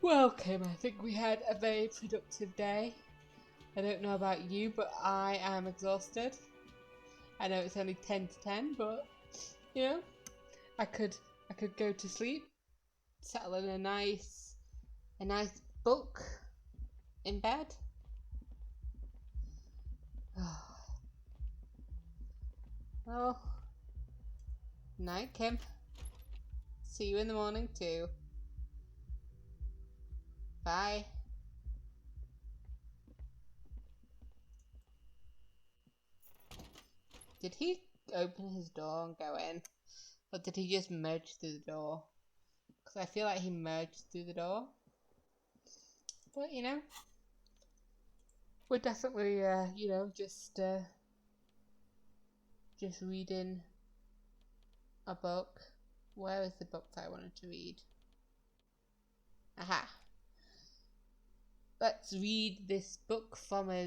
Well, Kim, I think we had a very productive day. I don't know about you, but I am exhausted. I know it's only 10 to 10, but you know, I could I could go to sleep, settle in a nice book in bed. Well, night, Kim. See you in the morning too. Bye. Did he open his door and go in? Or did he just merge through the door? Because I feel like he merged through the door. But we're definitely, just reading a book. Where is the book that I wanted to read? Aha. Let's read this book from A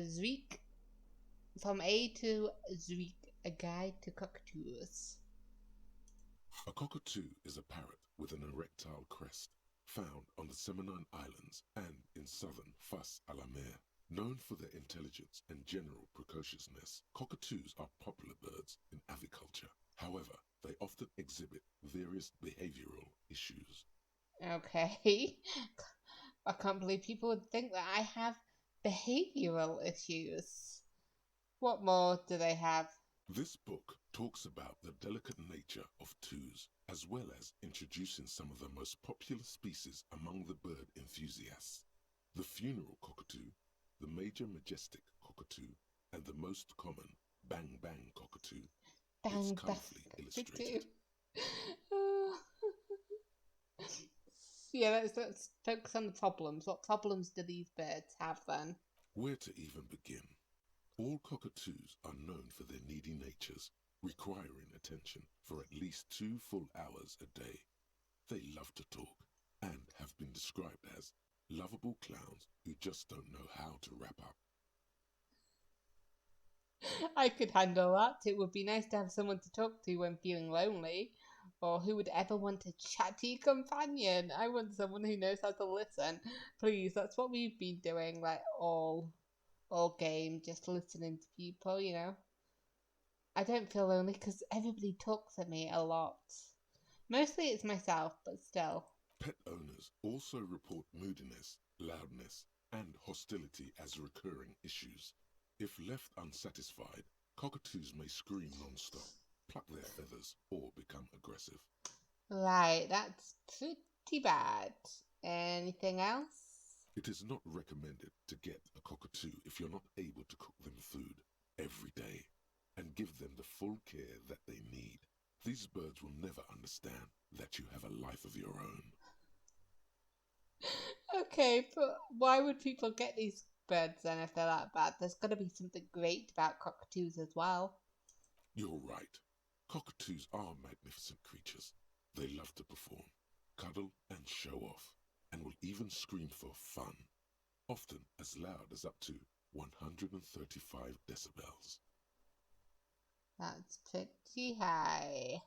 to Zreek, A Guide to Cockatoos. A cockatoo is a parrot with an erectile crest, found on the Seminole Islands and in southern Fas-a-la-Mer. Known for their intelligence and general precociousness, cockatoos are popular birds in aviculture. However, they often exhibit various behavioral issues. Okay. I can't believe people would think that I have behavioral issues. What more do they have? This book talks about the delicate nature of toos, as well as introducing some of the most popular species among the bird enthusiasts. The funeral cockatoo, the major majestic cockatoo, and the most common bang bang cockatoo. It's Bang colourfully illustrated. Yeah, let's focus on the problems. What problems do these birds have then? Where to even begin? All cockatoos are known for their needy natures, requiring attention for at least 2 full hours a day. They love to talk and have been described as lovable clowns who just don't know how to wrap up. I could handle that. It would be nice to have someone to talk to when feeling lonely. Or who would ever want a chatty companion? I want someone who knows how to listen. Please, that's what we've been doing, like all game, just listening to people. I don't feel lonely because everybody talks at me a lot. Mostly it's myself, but still. Pet owners also report moodiness, loudness, and hostility as recurring issues. If left unsatisfied, cockatoos may scream non-stop, pluck their feathers, or become aggressive. Right, that's pretty bad. Anything else? It is not recommended to get a cockatoo if you're not able to cook them food every day and give them the full care that they need. These birds will never understand that you have a life of your own. Okay, but why would people get these birds then if they're that bad? There's got to be something great about cockatoos as well. You're right. Cockatoos are magnificent creatures. They love to perform, cuddle and show off, and will even scream for fun, often as loud as up to 135 decibels. That's pretty high.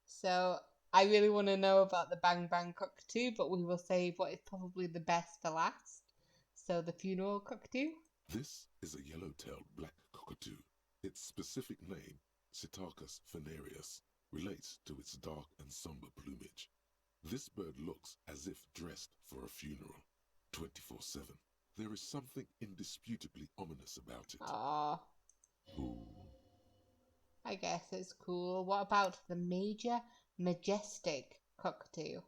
So I really want to know about the Bang Bang cockatoo, but we will save what is probably the best for last. So the funeral cockatoo. This is a yellow-tailed black cockatoo. Its specific name, Psittacus venereus, relates to its dark and somber plumage. This bird looks as if dressed for a funeral, 24/7. There is something indisputably ominous about it. Ah, Ooh. I guess it's cool. What about the major majestic cockatoo?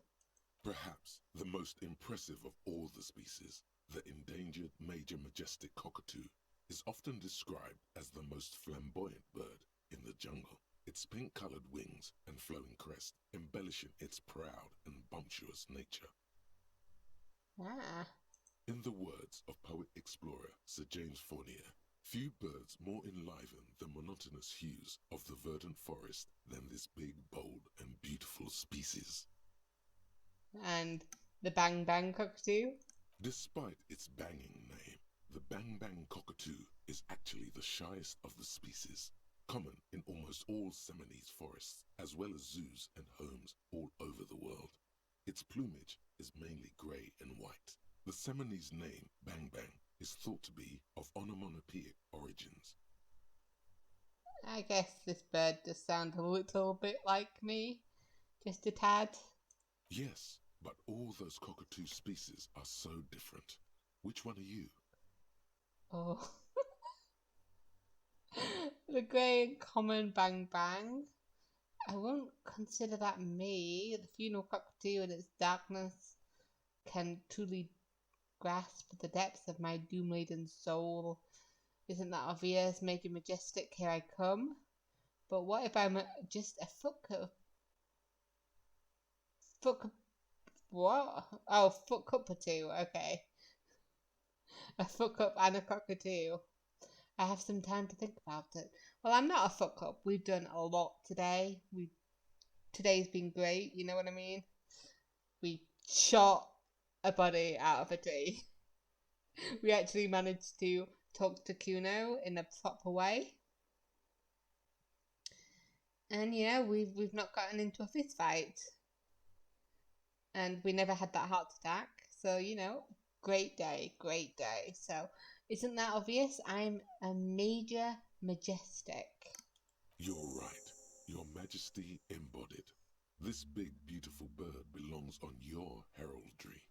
Perhaps the most impressive of all the species, the endangered major majestic cockatoo, is often described as the most flamboyant bird in the jungle. Its pink-colored wings and flowing crest embellishing its proud and bumptious nature. Ah, In the words of poet-explorer Sir James Fournier, few birds more enliven the monotonous hues of the verdant forest than this big, bold, and beautiful species. and the Bang Bang cockatoo? Despite its banging name, the Bang Bang cockatoo is actually the shyest of the species, common in almost all Seminoles forests, as well as zoos and homes all over the world. Its plumage is mainly grey and The Seminese name, Bang Bang, is thought to be of onomatopoeic origins. I guess this bird does sound a little bit like me. Just a tad. Yes, but all those cockatoo species are so different. Which one are you? Oh. The grey and common Bang Bang. I won't consider that me. The funeral cockatoo in its darkness can truly grasp the depths of my doom-laden soul. Isn't that obvious? Making majestic, here I come. But what if I'm just a what? Oh, fuck up or two. Okay. A fuck up and a cockatoo. I have some time to think about it. Well, I'm not a fuck up. We've done a lot today. Today's been great. You know what I mean? We shot a body out of a tree. We actually managed to talk to Kuno in a proper way. And we've not gotten into a fist fight. And we never had that heart attack. So, great day, great day. So, isn't that obvious? I'm a major majestic. You're right. Your Majesty embodied. This big, beautiful bird belongs on your heraldry.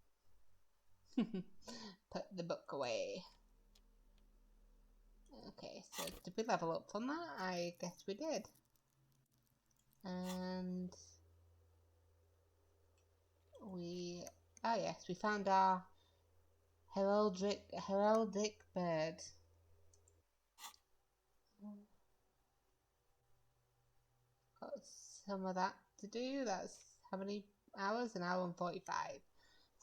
Put the book away. Okay, so did we level up from that? I guess we did. And yes, we found our heraldic bird. Got some of that to do. That's how many hours? An hour and 45.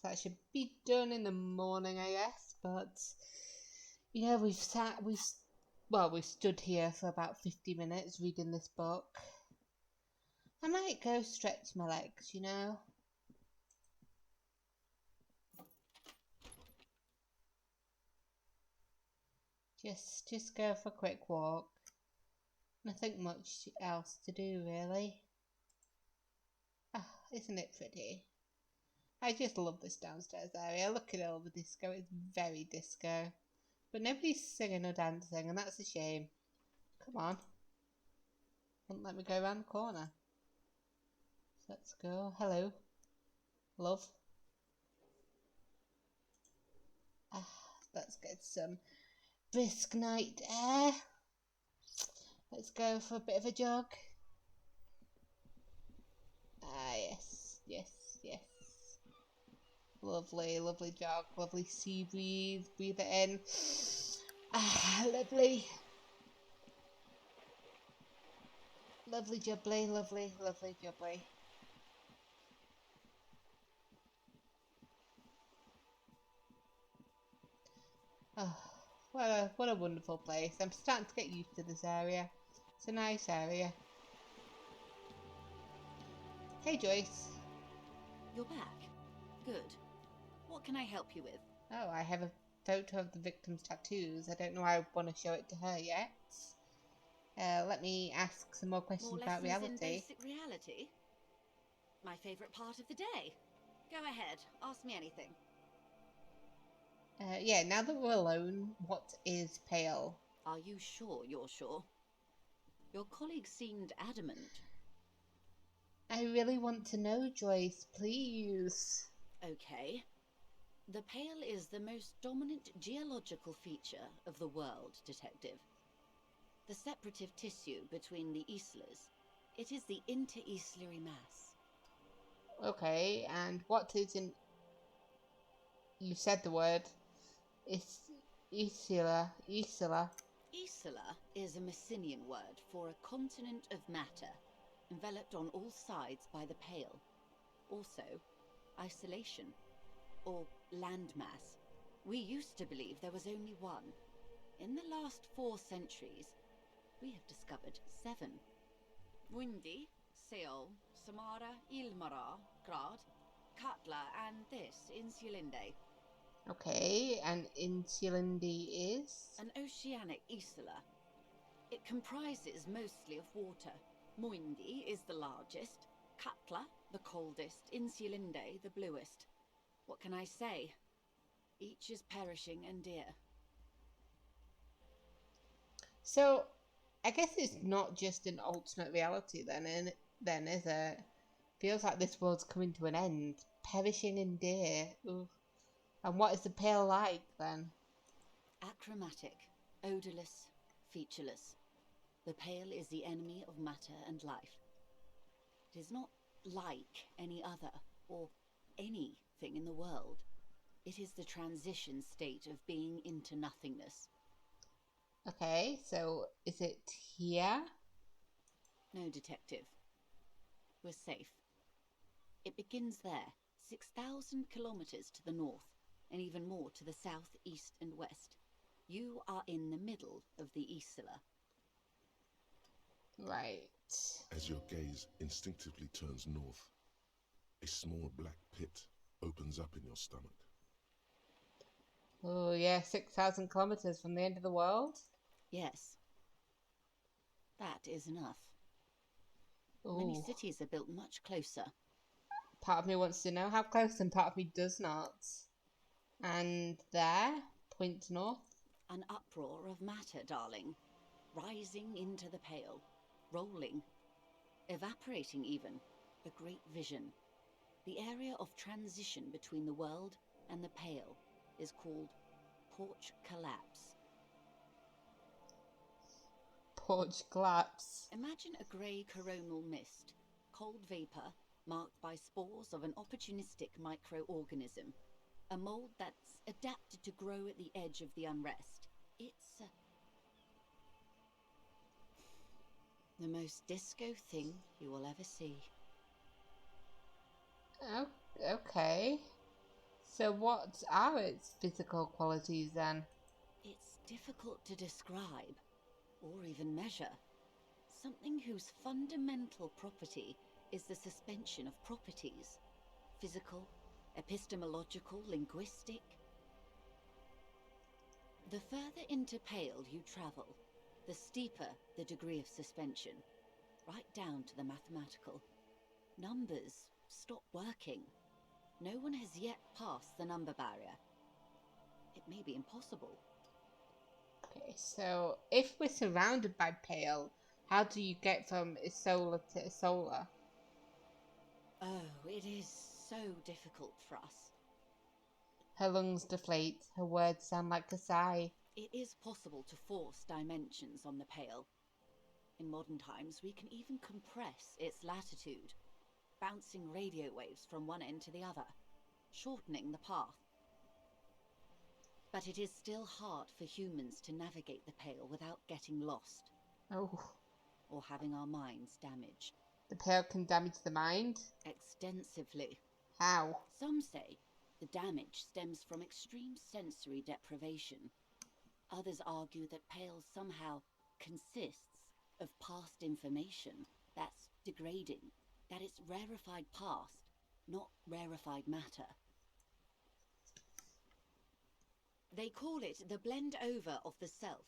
So that should be done in the morning, I guess. But we've stood here for about 50 minutes reading this book. I might go stretch my legs, Just go for a quick walk. Nothing much else to do, really. Ah, isn't it pretty? I just love this downstairs area. Look at all the disco. It's very disco. But nobody's singing or dancing, and that's a shame. Come on. Wouldn't let me go around the corner. So let's go. Hello. Love. Ah, let's get some brisk night air. Let's go for a bit of a jog. Ah, yes. Lovely, lovely jog, lovely sea breeze. Breathe it in. Ah, lovely. Lovely jubbly, lovely jubbly. Oh, what a wonderful place. I'm starting to get used to this area. It's a nice area. Hey, Joyce. You're back. Good. What can I help you with? Oh, I have a photo of the victim's tattoos. I don't know how I want to show it to her yet. Let me ask some more questions about reality. In basic reality? My favourite part of the day. Go ahead, ask me anything. Yeah, now that we're alone, what is pale? Are you sure you're sure? Your colleague seemed adamant. I really want to know, Joyce, please. Okay. The pale is the most dominant geological feature of the world, Detective. The separative tissue between the islas. It is the inter-islary mass. Okay, and what is in... You said the word. Isla. Isla is a Messinian word for a continent of matter, enveloped on all sides by the pale. Also, isolation, or landmass. We used to believe there was only one. In the last 4 centuries, we have discovered 7. Windi, Seol, Samara, Ilmara, Grad, Katla, and this, Insulinde. Okay, and Insulinde is? An oceanic isla. It comprises mostly of water. Muindi is the largest, Katla the coldest, Insulinde the bluest. What can I say? Each is perishing and dear. So, I guess it's not just an alternate reality then, is it? Feels like this world's coming to an end. Perishing in dear. Ooh. And what is the pale like, then? Achromatic, odorless, featureless. The pale is the enemy of matter and life. It is not like any other, or anything in the world. It is the transition state of being into nothingness. Okay, so is it here? No, detective. We're safe. It begins there, 6,000 kilometers to the north, and even more to the south, east, and west. You are in the middle of the Isla. Right. As your gaze instinctively turns north, a small black pit opens up in your stomach. Oh, yeah, 6,000 kilometers from the end of the world? Yes. That is enough. Ooh. Many cities are built much closer. Part of me wants to know how close, and part of me does not. And there, point north. An uproar of matter, darling. Rising into the pale. Rolling. Evaporating even. A great vision. The area of transition between the world and the pale is called porch collapse. Porch collapse. Imagine a grey coronal mist, cold vapour marked by spores of an opportunistic microorganism, a mold that's adapted to grow at the edge of the unrest. It's the most disco thing you will ever see. Oh, okay. So what are its physical qualities then? It's difficult to describe, or even measure. Something whose fundamental property is the suspension of properties. Physical, epistemological, linguistic. The further into pale you travel, the steeper the degree of suspension, right down to the mathematical. Numbers stop working. No one has yet passed the number barrier. It may be impossible. Okay, so if we're surrounded by pale, how do you get from Isola to Isola? Oh, it is so difficult for us. Her lungs deflate, her words sound like a sigh. It is possible to force dimensions on the pale. In modern times, we can even compress its latitude, bouncing radio waves from one end to the other, shortening the path. But it is still hard for humans to navigate the pale without getting lost. Oh. Or having our minds damaged. The pale can damage the mind? Extensively. How? Some say the damage stems from extreme sensory deprivation. Others argue that pale somehow consists of past information that's degrading, that it's rarefied past, not rarefied matter. They call it the blend over of the self.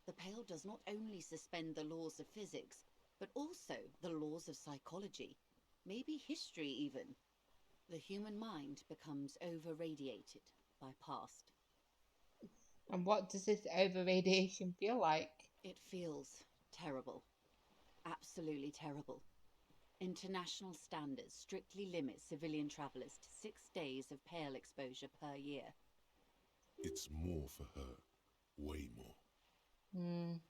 The pale does not only suspend the laws of physics, but also the laws of psychology, maybe history even. The human mind becomes over-radiated by past. And what does this over-radiation feel like? It feels terrible. Absolutely terrible. International standards strictly limit civilian travellers to 6 days of pale exposure per year. It's more for her. Way more.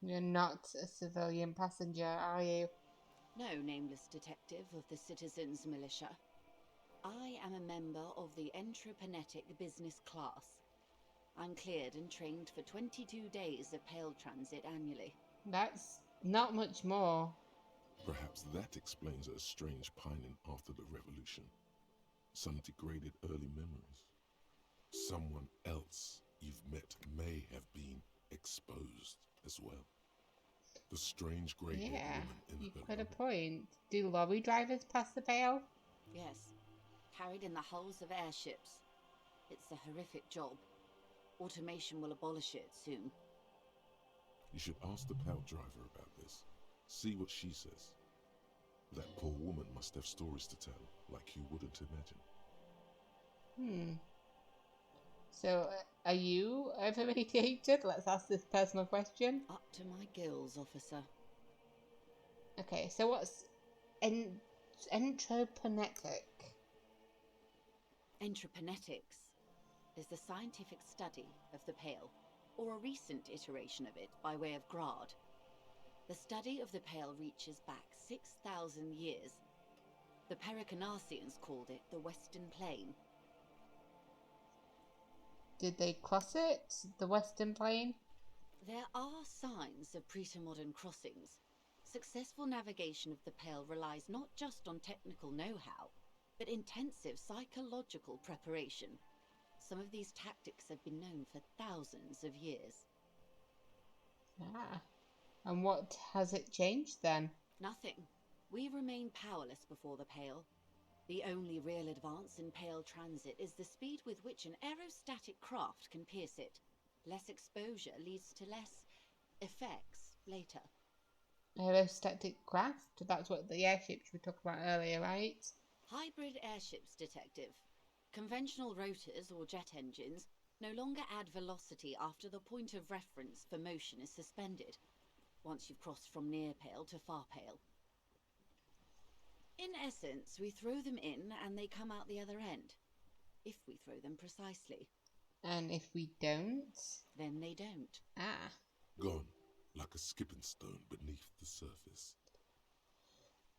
You're not a civilian passenger, are you? No, nameless detective of the Citizens Militia. I am a member of the entreprenetic business class. I'm cleared and trained for 22 days of pale transit annually. That's not much more. Perhaps that explains her strange pining after the revolution. Some degraded early memories. Someone else you've met may have been exposed as well. The strange grey-haired woman in you've her got a lung. point. Do lorry drivers pass the pale? Yes, carried in the hulls of airships. It's a horrific job. Automation will abolish it soon. You should ask the pale driver about this. See what she says. That poor woman must have stories to tell, like you wouldn't imagine. So, are you over-radiated? Let's ask this personal question. Up to my gills, officer. Okay, so what's entroponetic? Entroponetics is the scientific study of the Pale, or a recent iteration of it by way of Grad. The study of the Pale reaches back 6,000 years. The Pericarnassians called it the Western Plain. Did they cross it? The Western Plain? There are signs of pre-modern crossings. Successful navigation of the Pale relies not just on technical know-how, but intensive psychological preparation. Some of these tactics have been known for thousands of years. Ah. And what has it changed then? Nothing. We remain powerless before the Pale. The only real advance in Pale transit is the speed with which an aerostatic craft can pierce it. Less exposure leads to less effects later. Aerostatic craft? That's what the airships we talked about earlier, right? Hybrid airships, Detective. Conventional rotors or jet engines no longer add velocity after the point of reference for motion is suspended, once you've crossed from near Pale to far Pale. In essence, we throw them in and they come out the other end. If we throw them precisely. And if we don't? Then they don't. Ah. Gone, like a skipping stone beneath the surface.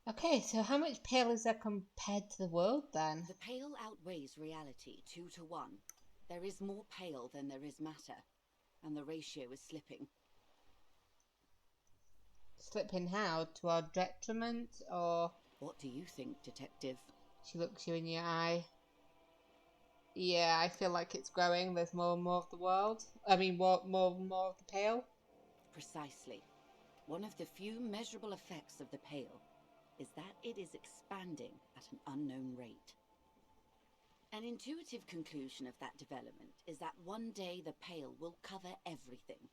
Okay, so how much Pale is there compared to the world then? The Pale outweighs reality 2 to 1. There is more Pale than there is matter, and the ratio is slipping. Slipping how? To our detriment, or...? What do you think, Detective? She looks you in your eye. Yeah, I feel like it's growing. There's more and more of the world. I mean, more and more of the Pale. Precisely. One of the few measurable effects of the Pale is that it is expanding at an unknown rate. An intuitive conclusion of that development is that one day the Pale will cover everything.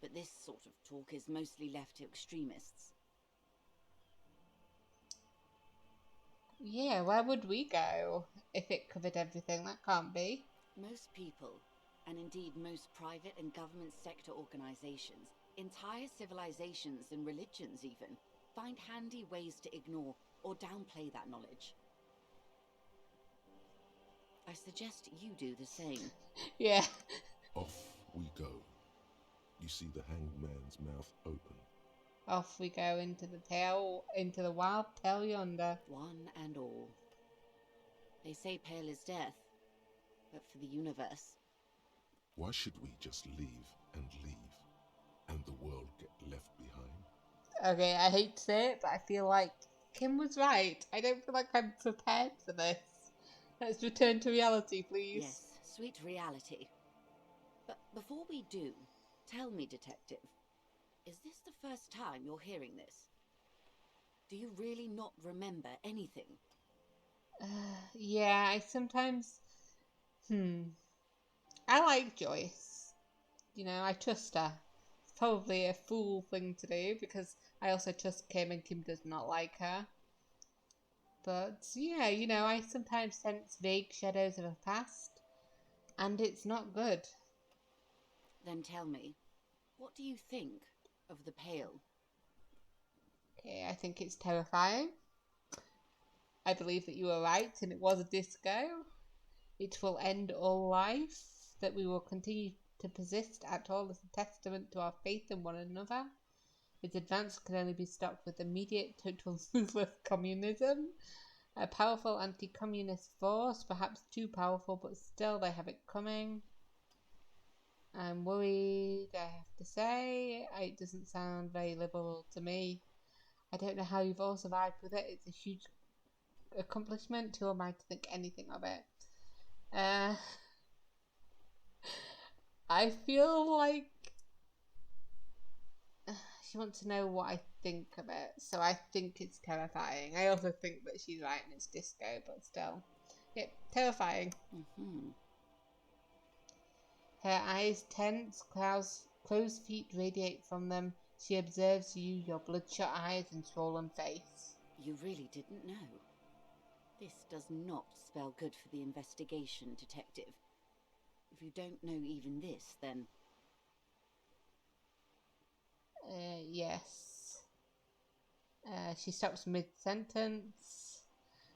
But this sort of talk is mostly left to extremists. Yeah, where would we go if it covered everything? That can't be. Most people, and indeed most private and government sector organizations, entire civilizations and religions even, find handy ways to ignore or downplay that knowledge. I suggest you do the same. Yeah. Off we go. You see the hanged man's mouth open. Off we go into the Pale, into the wild Pale yonder. One and all. They say Pale is death, but for the universe. Why should we just leave, and the world get left behind? Okay, I hate to say it, but I feel like Kim was right. I don't feel like I'm prepared for this. Let's return to reality, please. Yes, sweet reality. But before we do, tell me, Detective, is this the first time you're hearing this? Do you really not remember anything? Yeah, I sometimes... I like Joyce. You know, I trust her. It's probably a fool thing to do because I also trust Kim and Kim does not like her. But yeah, you know, I sometimes sense vague shadows of a past, and it's not good. Then tell me, what do you think of the Pale? Okay, I think it's terrifying. I believe that you were right, and it was a disco. It will end all life, that we will continue to persist at all as a testament to our faith in one another. Its advance can only be stopped with immediate total ruthless communism. A powerful anti-communist force, perhaps too powerful, but still they have it coming. I'm worried, I have to say. It doesn't sound very liberal to me. I don't know how you've all survived with it. It's a huge accomplishment. Who am I to think anything of it? I feel like she wants to know what I think of it, so I think it's terrifying. I also think that she's right and it's disco, but still. Yep, terrifying. Her eyes tense, closed feet radiate from them. She observes you, your bloodshot eyes and swollen face. You really didn't know. This does not spell good for the investigation, Detective. If you don't know even this, then... Yes. She stops mid-sentence.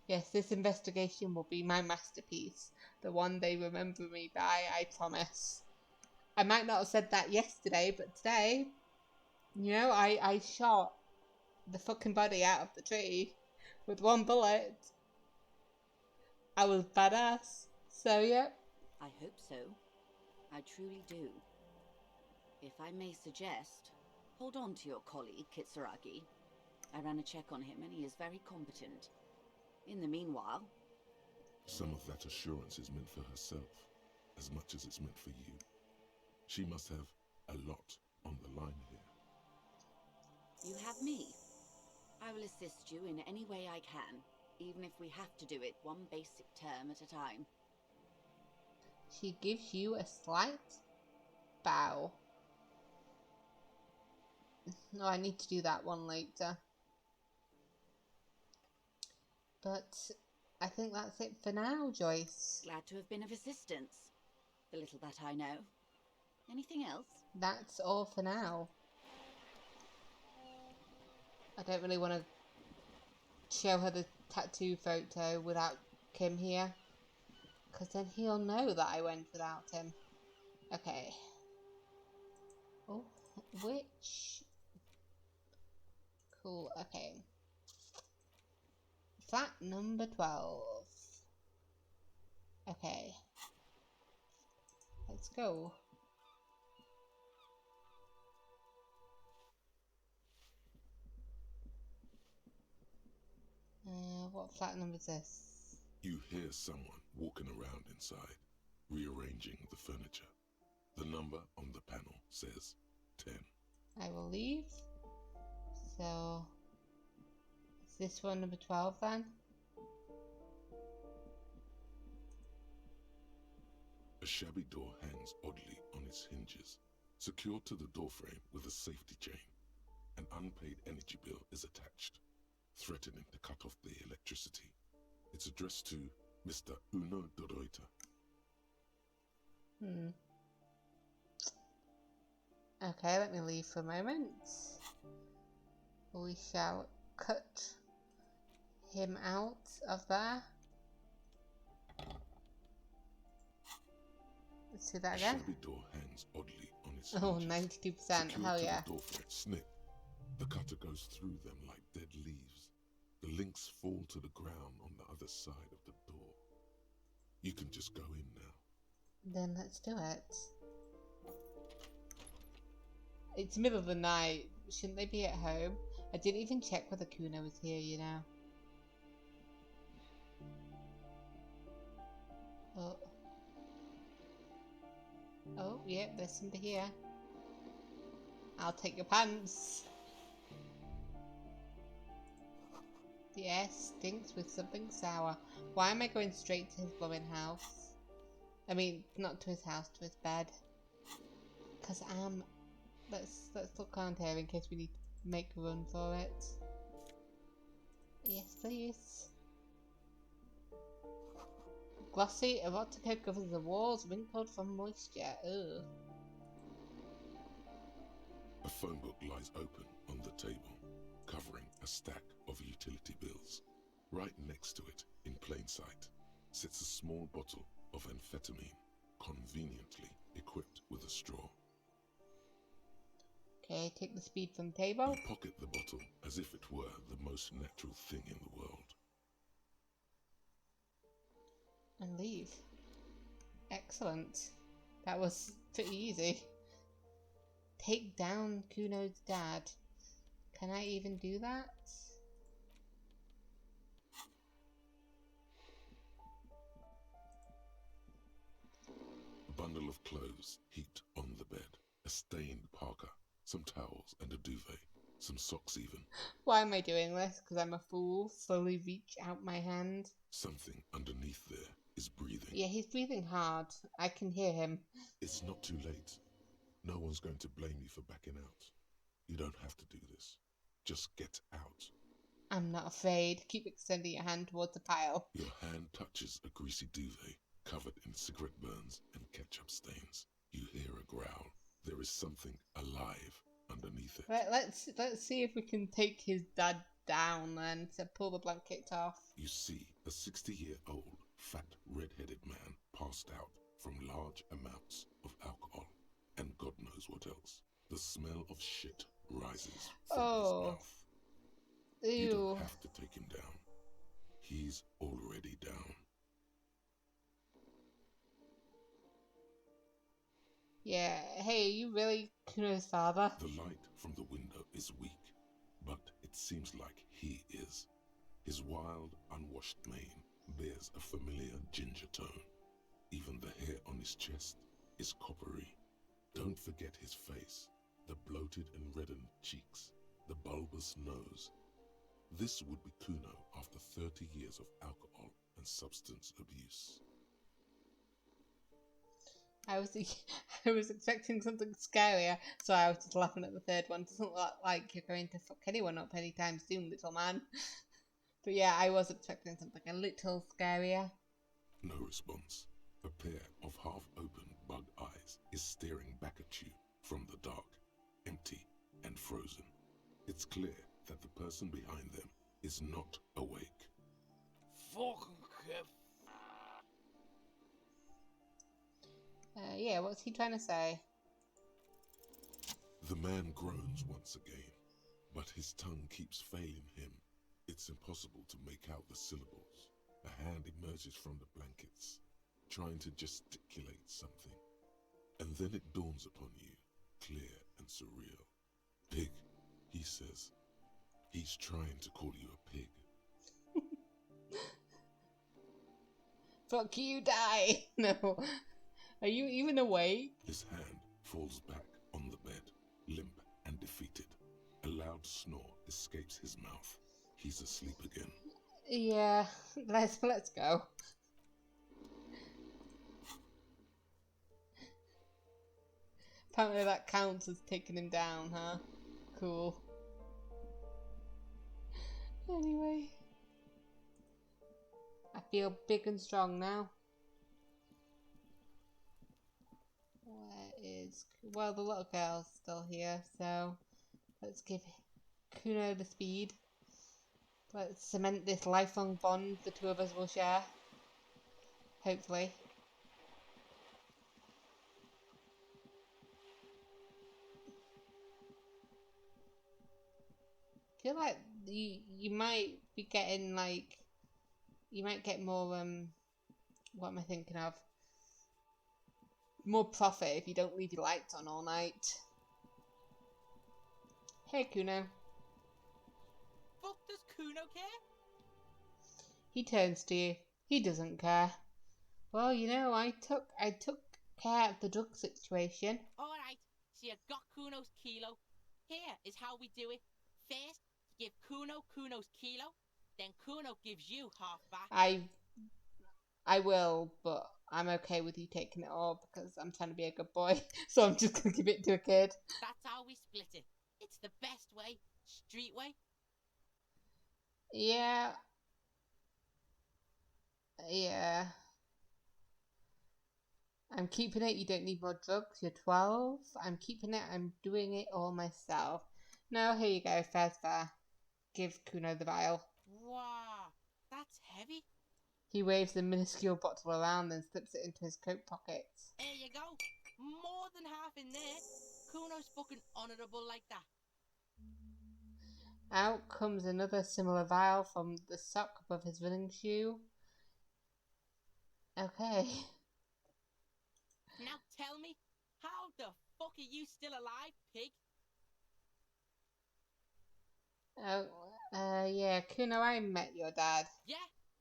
Yes, this investigation will be my masterpiece. The one they remember me by, I promise. I might not have said that yesterday, but today, I shot the fucking body out of the tree with one bullet. I was badass. So, yeah. I hope so. I truly do. If I may suggest, hold on to your colleague, Kitsuragi. I ran a check on him and he is very competent. In the meanwhile... Some of that assurance is meant for herself, as much as it's meant for you. She must have a lot on the line here. You have me. I will assist you in any way I can, even if we have to do it one basic term at a time. She gives you a slight bow. No, I need to do that one later. But I think that's it for now, Joyce. Glad to have been of assistance. The little that I know. Anything else? That's all for now. I don't really want to show her the tattoo photo without Kim here, because then he'll know that I went without him. Okay. Oh, which... Cool, okay. Flat number 12. Okay. Let's go. What flat number is this? You hear someone walking around inside, rearranging the furniture. The number on the panel says 10. I will leave. So, is this one number 12 then? A shabby door hangs oddly on its hinges, secured to the doorframe with a safety chain. An unpaid energy bill is attached, threatening to cut off the electricity. It's addressed to Mr. Uno Doroita. Okay, let me leave for a moment. We shall cut him out of there. Let's do that again. A shabby door hangs oddly on its Oh, hinges, 92%, secured hell to yeah. the doorframe. Snip. The cutter goes through them like dead leaves. The links fall to the ground on the other side of the door. You can just go in now. Then let's do it. It's middle of the night. Shouldn't they be at home? I didn't even check whether Kuno was here, you know. Oh. Oh, yeah, there's somebody here. I'll take your pants. The air stinks with something sour. Why am I going straight to his blowing house? I mean, not to his house, to his bed. Because let's look around here in case we need to make a run for it. Yes, please. Glossy erotica covers the walls, wrinkled from moisture. Ugh. A phone book lies open on the table, covering a stack of utility bills. Right next to it, in plain sight, sits a small bottle of amphetamine, conveniently equipped with a straw. Okay, take the speed from table. You pocket the bottle as if it were the most natural thing in the world. And leave. Excellent. That was pretty easy. Take down Kuno's dad. Can I even do that? A bundle of clothes heaped on the bed. A stained parka, some towels and a duvet. Some socks even. Why am I doing this? Because I'm a fool. Slowly reach out my hand. Something underneath there is breathing. Yeah, he's breathing hard. I can hear him. It's not too late. No one's going to blame you for backing out. You don't have to do this. Just get out. I'm not afraid. Keep extending your hand towards the pile. Your hand touches a greasy duvet covered in between cigarette burns and ketchup stains. You hear a growl. There is something alive underneath it. Let's see if we can take his dad down then to pull the blanket off. You see a 60-year-old, fat, red-headed man passed out from large amounts of alcohol and God knows what else. The smell of shit rises from his mouth. Ew. You don't have to take him down. He's already down. Yeah, hey, are you really Kuno's father? The light from the window is weak, but it seems like he is. His wild, unwashed mane bears a familiar ginger tone. Even the hair on his chest is coppery. Don't forget his face, the bloated and reddened cheeks, the bulbous nose. This would be Kuno after 30 years of alcohol and substance abuse. I was expecting something scarier, so I was just laughing at the third one. Doesn't look like you're going to fuck anyone up anytime soon, little man. But yeah, I was expecting something a little scarier. No response. A pair of half-open bug eyes is staring back at you from the dark, empty and frozen. It's clear that the person behind them is not awake. Fucking Kev. Yeah, what's he trying to say? The man groans once again, but his tongue keeps failing him. It's impossible to make out the syllables. A hand emerges from the blankets, trying to gesticulate something. And then it dawns upon you, clear and surreal. Pig, he says. He's trying to call you a pig. Fuck you, die! No. Are you even awake? His hand falls back on the bed, limp and defeated. A loud snore escapes his mouth. He's asleep again. Yeah, let's go. Apparently that counts as taking him down, huh? Cool. Anyway. I feel big and strong now. Well, the little girl's still here, so let's give Kuno the speed. Let's cement this lifelong bond the two of us will share. Hopefully. I feel like you might be getting like, you might get more what am I thinking of? More profit if you don't leave your lights on all night. Hey Kuno. Fuck does Kuno care? He turns to you. He doesn't care. Well, you know, I took care of the drug situation. Alright, so you got Kuno's kilo. Here is how we do it. First, you give Kuno Kuno's kilo, then Kuno gives you half back. I will, but I'm okay with you taking it all because I'm trying to be a good boy. So I'm just gonna give it to a kid. That's how we split it. It's the best way. Street way. Yeah. Yeah. I'm keeping it. You don't need more drugs. You're 12. I'm keeping it. I'm doing it all myself. No, here you go. Fair's fair. Give Kuno the vial. Wow, that's heavy. He waves the minuscule bottle around and slips it into his coat pockets. There you go. More than half in there. Kuno's fucking honourable like that. Out comes another similar vial from the sock above his running shoe. Okay. Now tell me, how the fuck are you still alive, pig? Yeah, Kuno, I met your dad. Yeah?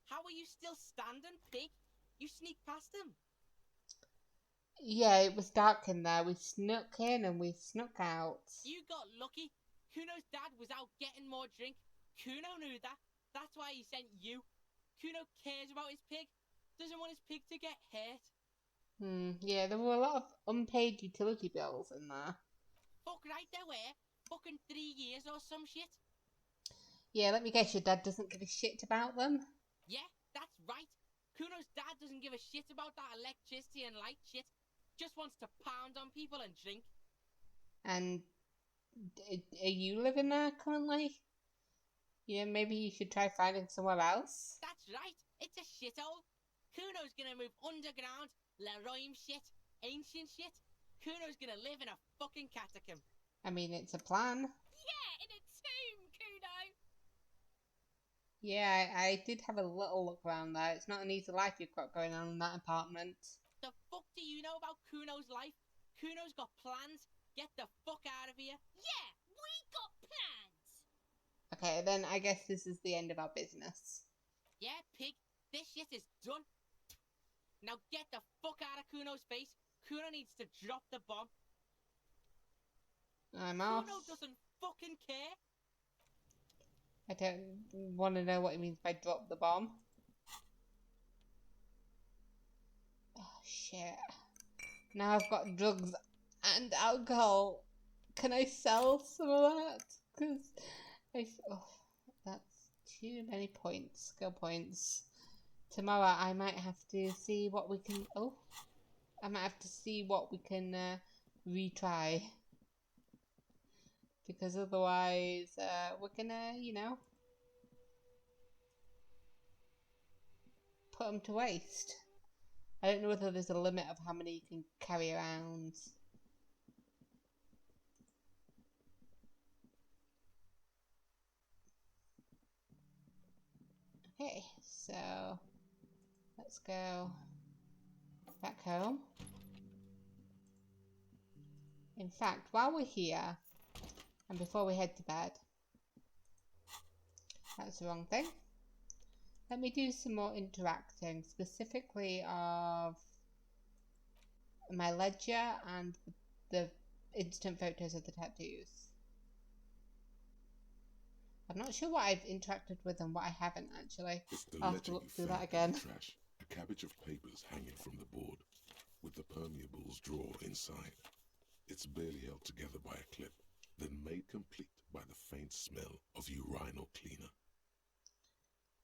How are you still standing, pig? You sneaked past him. Yeah, it was dark in there. We snuck in and we snuck out. You got lucky. Kuno's dad was out getting more drink. Kuno knew that. That's why he sent you. Kuno cares about his pig. Doesn't want his pig to get hurt. Yeah, there were a lot of unpaid utility bills in there. Fuck right there were. Fucking 3 years or some shit. Yeah, let me guess, your dad doesn't give a shit about them? Yeah, that's right. Kuno's dad doesn't give give a shit about that electricity and light shit. Just wants to pound on people and drink. And are you living there currently? Yeah, maybe you should try finding somewhere else. That's right, it's a shithole. Kuno's gonna move underground, Leroy shit, ancient shit. Kuno's gonna live in a fucking catacomb. I mean, it's a plan. Yeah, in a tomb, Kuno. Yeah, I did have a little look around there. It's not an easy life you've got going on in that apartment. The fuck do you know about Kuno's life? Kuno's got plans. Get the fuck out of here. Yeah, we got plans. Okay, then I guess this is the end of our business. Yeah, pig, this shit is done. Now get the fuck out of Kuno's face. Kuno needs to drop the bomb. I'm off. Kuno doesn't fucking care. I don't want to know what it means by drop the bomb. Oh, shit. Now I've got drugs and alcohol. Can I sell some of that? Because that's too many points. Skill points. Tomorrow I might have to see what we can... Oh. I might have to see what we can retry. Because otherwise, we're gonna, you know, put them to waste. I don't know whether there's a limit of how many you can carry around. Okay, so let's go back home. In fact, while we're here, and before we head to bed, that's the wrong thing. Let me do some more interacting, specifically of my ledger and the instant photos of the tattoos. I'm not sure what I've interacted with and what I haven't actually. It's the I'll have ledger to look you through found that in again. the trash. A cabbage of papers hanging from the board, with the permeables drawer inside. It's barely held together by a clip, then made complete by the faint smell of urinal cleaner.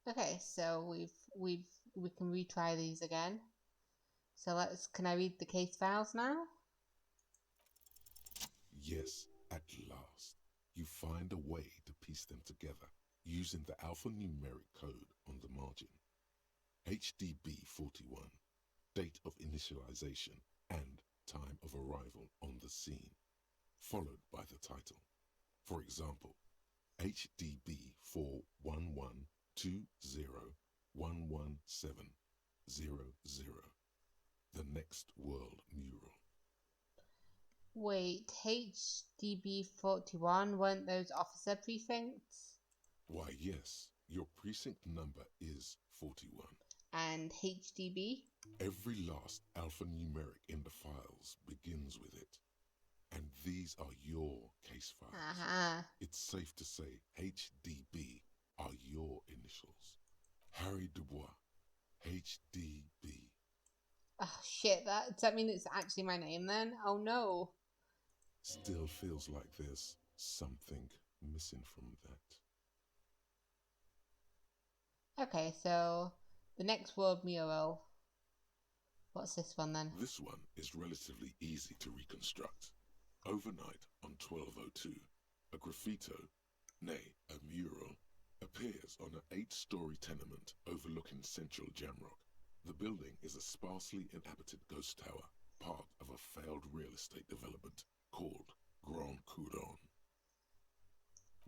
Okay, so we can retry these again. So can I read the case files now? Yes, at last, you find a way to piece them together using the alphanumeric code on the margin. HDB 41, date of initialization and time of arrival on the scene, followed by the title. For example, HDB 41120117000, the next world mural. Wait, HDB 41 weren't those officer precincts? Why, yes, your precinct number is 41. And HDB? Every last alphanumeric in the files begins with it. And these are your case files. Uh-huh. It's safe to say HDB are your initials. Harry Dubois, HDB. Oh shit, does that mean it's actually my name then? Oh no. Still feels like there's something missing from that. Okay, so the next world mural. What's this one then? This one is relatively easy to reconstruct. Overnight on 1202, a graffito, nay, a mural, appears on an 8-story tenement overlooking central Jamrock. The building is a sparsely inhabited ghost tower, part of a failed real estate development called Grand Couronne.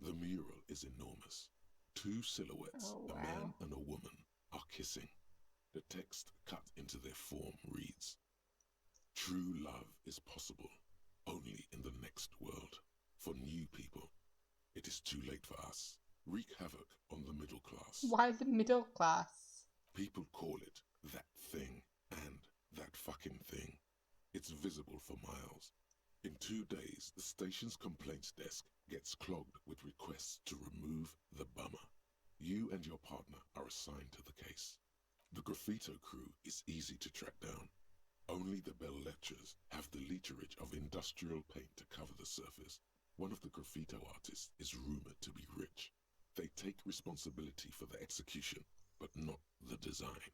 The mural is enormous. 2 silhouettes, Oh, a wow. man and a woman, are kissing. The text cut into their form reads, "True love is possible only in the next world. For new people, it is too late for us. Wreak havoc on the middle class. Why the middle class? People call it that thing and that fucking thing. It's visible for miles. In 2 days, the station's complaints desk gets clogged with requests to remove the bummer. You and your partner are assigned to the case. The graffito crew is easy to track down. Only the bell lectures have the literage of industrial paint to cover the surface. One of the graffito artists is rumored to be rich. They take responsibility for the execution, but not the design.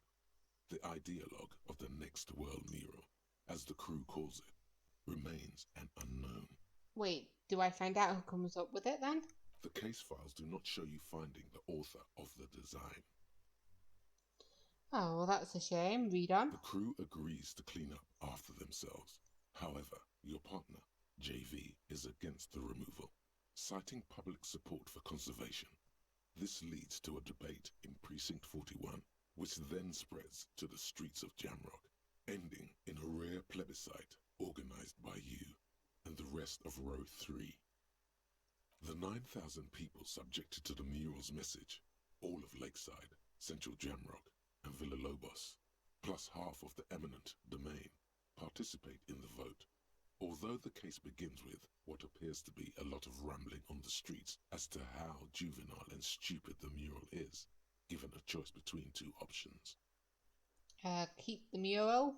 The ideologue of the Next World mural, as the crew calls it, remains an unknown. Wait, do I find out who comes up with it then? The case files do not show you finding the author of the design. Oh, well, that's a shame. Read on. The crew agrees to clean up after themselves. However, your partner, JV, is against the removal, citing public support for conservation. This leads to a debate in Precinct 41, which then spreads to the streets of Jamrock, ending in a rare plebiscite organized by you and the rest of Row 3. The 9,000 people subjected to the mural's message, all of Lakeside, Central Jamrock, and Villalobos, plus half of the eminent domain, participate in the vote. Although the case begins with what appears to be a lot of rambling on the streets as to how juvenile and stupid the mural is, given a choice between two options. Keep the mural.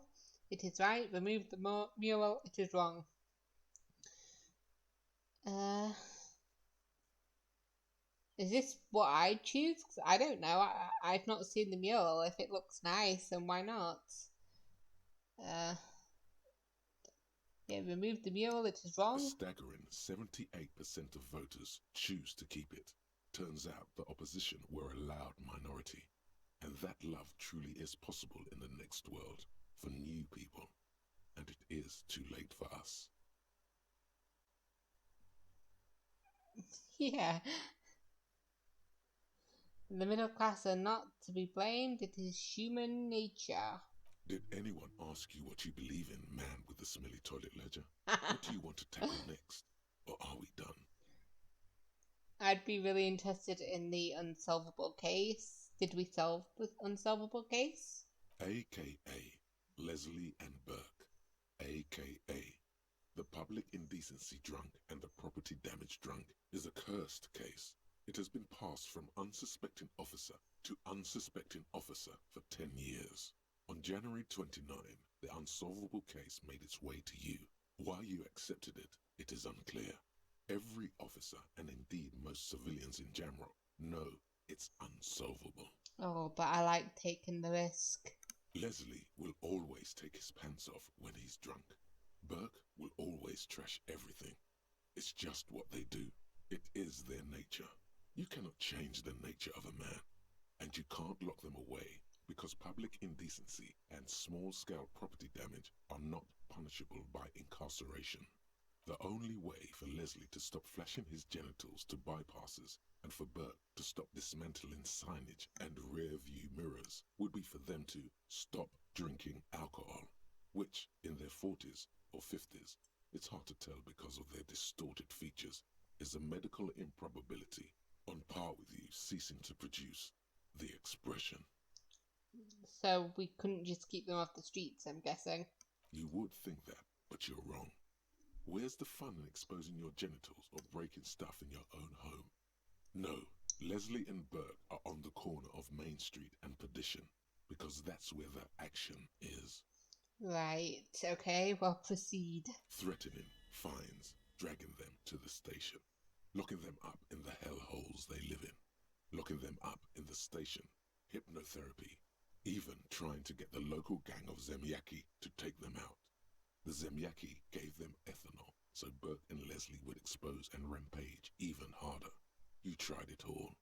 It is right. Remove the mural. It is wrong. Is this what I choose? 'Cause I don't know. I've not seen the mural. If it looks nice, then why not? Yeah, remove the mural. It is A wrong. staggering 78% of voters choose to keep it. Turns out the opposition were a loud minority, and that love truly is possible in the next world for new people, and it is too late for us. Yeah. The middle class are not to be blamed. It is human nature. Did anyone ask you what you believe in, man with the smelly toilet ledger? What do you want to tackle next? Or are we done? I'd be really interested in the unsolvable case. Did we solve the unsolvable case? AKA Leslie and Burke. AKA the public indecency drunk and the property damage drunk is a cursed case. It has been passed from unsuspecting officer to unsuspecting officer for 10 years. On January 29, the unsolvable case made its way to you. Why you accepted it, it is unclear. Every officer, and indeed most civilians in Jamrock, know it's unsolvable. Oh, but I like taking the risk. Leslie will always take his pants off when he's drunk. Burke will always trash everything. It's just what they do. It is their nature. You cannot change the nature of a man, and you can't lock them away because public indecency and small-scale property damage are not punishable by incarceration. The only way for Leslie to stop flashing his genitals to bypassers and for Burke to stop dismantling signage and rear-view mirrors would be for them to stop drinking alcohol, which, in their 40s or 50s, it's hard to tell because of their distorted features, is a medical improbability on par with you ceasing to produce the expression. So we couldn't just keep them off the streets, I'm guessing. You would think that, but you're wrong. Where's the fun in exposing your genitals or breaking stuff in your own home? No, Leslie and Burke are on the corner of Main Street and Perdition, because that's where the action is. Right, okay, well, proceed. Threatening, fines, dragging them to the station, locking them up in the hellholes they live in, locking them up in the station, hypnotherapy, even trying to get the local gang of Zemyaki to take them out. The Zemyaki gave them ethanol, so Burke and Leslie would expose and rampage even harder. You tried it all,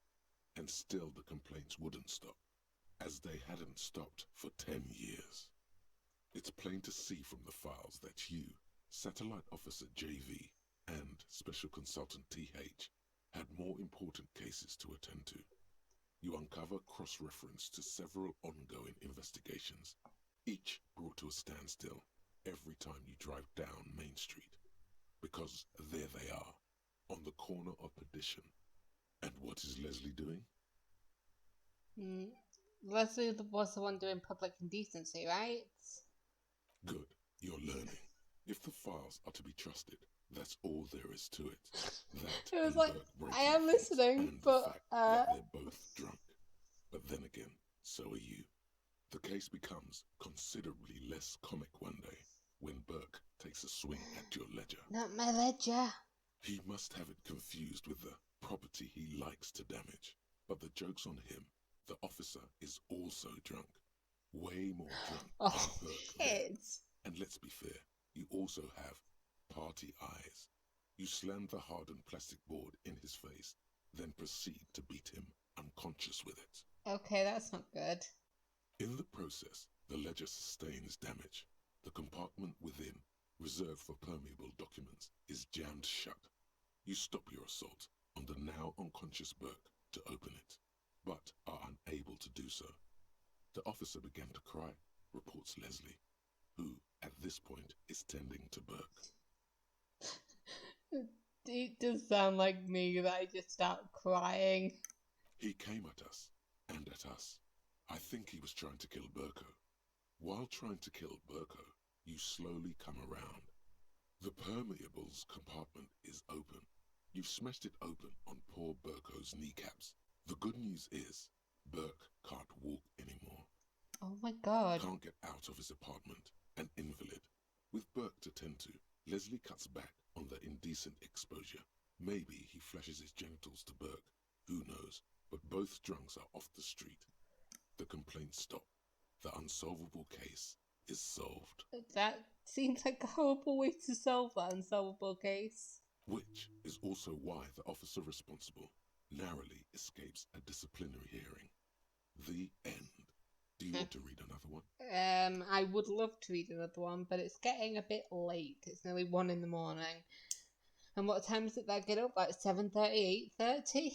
and still the complaints wouldn't stop, as they hadn't stopped for 10 years. It's plain to see from the files that you, Satellite Officer JV, and Special Consultant TH had more important cases to attend to. You uncover cross-reference to several ongoing investigations, each brought to a standstill every time you drive down Main Street, because there they are, on the corner of Perdition. And what is Leslie doing? Leslie was the one doing public indecency, right? Good, you're learning. If the files are to be trusted, that's all there is to it. That It was and like, Burke I breaking am the fence listening, and but, the fact that they're both drunk. But then again, so are you. The case becomes considerably less comic one day when Burke takes a swing at your ledger. Not my ledger. He must have it confused with the property he likes to damage. But the joke's on him. The officer is also drunk. way more drunk Oh, than Burke there. shit. And let's be fair, you also have party eyes. You slam the hardened plastic board in his face, then proceed to beat him unconscious with it. Okay, that's not good. In the process, the ledger sustains damage. The compartment within, reserved for permeable documents, is jammed shut. You stop your assault on the now unconscious Burke to open it, but are unable to do so. The officer began to cry, reports Leslie, who, at this point, is tending to Burke. It does sound like me that I just start crying. He came at us, and at us. I think he was trying to kill Burko. While trying to kill Burko, you slowly come around. The permeables compartment is open. You've smashed it open on poor Burko's kneecaps. The good news is, Burke can't walk anymore. Oh my god. Can't get out of his apartment, an invalid. With Burke to tend to, Leslie cuts back on the indecent exposure. Maybe he flashes his genitals to Burke, who knows, but both drunks are off the street. The complaints stop. The unsolvable case is solved. That seems like a horrible way to solve that unsolvable case. Which is also why the officer responsible narrowly escapes a disciplinary hearing. The end. Do you want to read another one? I would love to read another one, but it's getting a bit late. It's nearly 1 in the morning. And what time does it that get up? Like 7:30, 8:30?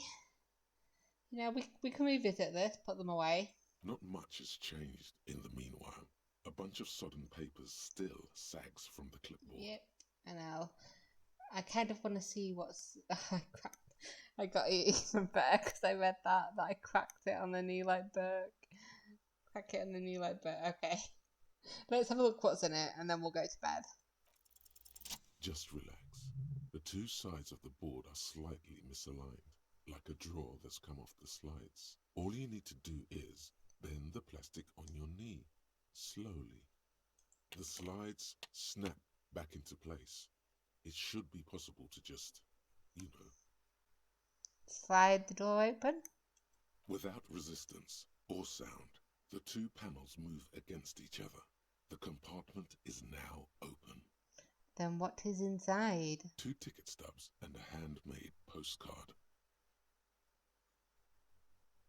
You know, we can revisit this, put them away. Not much has changed in the meanwhile. A bunch of sodden papers still sags from the clipboard. Yep, I know. I kind of want to see what's... I got it even better because I read that I cracked it on the knee like Burke. Crack it on the knee like Burke. Okay. Let's have a look what's in it and then we'll go to bed. Just relax. The two sides of the board are slightly misaligned, like a drawer that's come off the slides. All you need to do is bend the plastic on your knee, slowly. The slides snap back into place. It should be possible to just, Slide the door open. Without resistance or sound, the two panels move against each other. The compartment is now open. Then what is inside? 2 ticket stubs and a handmade postcard.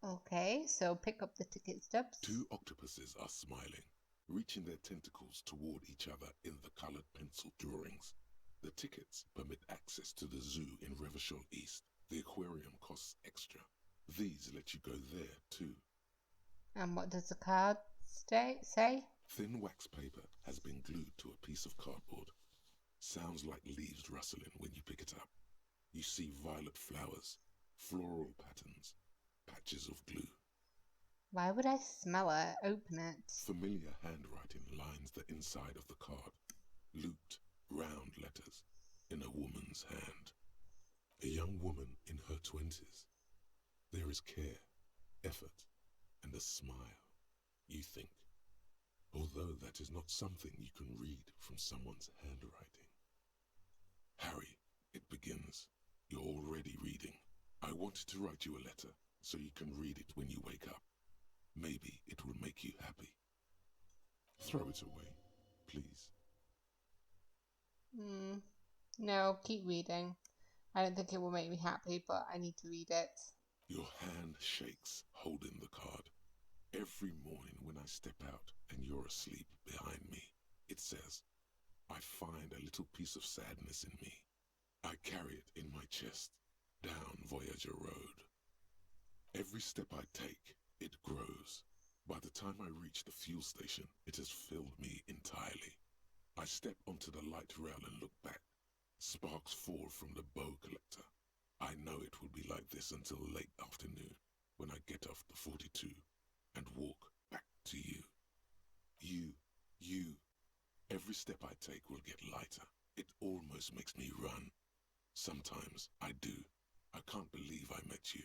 Okay, so pick up the ticket stubs. 2 octopuses are smiling, reaching their tentacles toward each other in the coloured pencil drawings. The tickets permit access to the zoo in Revershall East. The aquarium costs extra. These let you go there too. And what does the card say? Thin wax paper has been glued to a piece of cardboard. Sounds like leaves rustling when you pick it up. You see violet flowers, floral patterns, patches of glue. Why would I smell it? Open it. Familiar handwriting lines the inside of the card. Looped, round letters in a woman's hand. A young woman in her 20s. There is care, effort, and a smile, you think. Although that is not something you can read from someone's handwriting. Harry, it begins. You're already reading. I wanted to write you a letter so you can read it when you wake up. Maybe it will make you happy. Throw it away, please. No, keep reading. I don't think it will make me happy, but I need to read it. Your hand shakes, holding the card. Every morning when I step out and you're asleep behind me, it says, I find a little piece of sadness in me. I carry it in my chest, down Voyager Road. Every step I take, it grows. By the time I reach the fuel station, it has filled me entirely. I step onto the light rail and look back. Sparks fall from the bow collector. I know it will be like this until late afternoon, when I get off the 42 and walk back to you. You. Every step I take will get lighter. It almost makes me run. Sometimes I do. I can't believe I met you.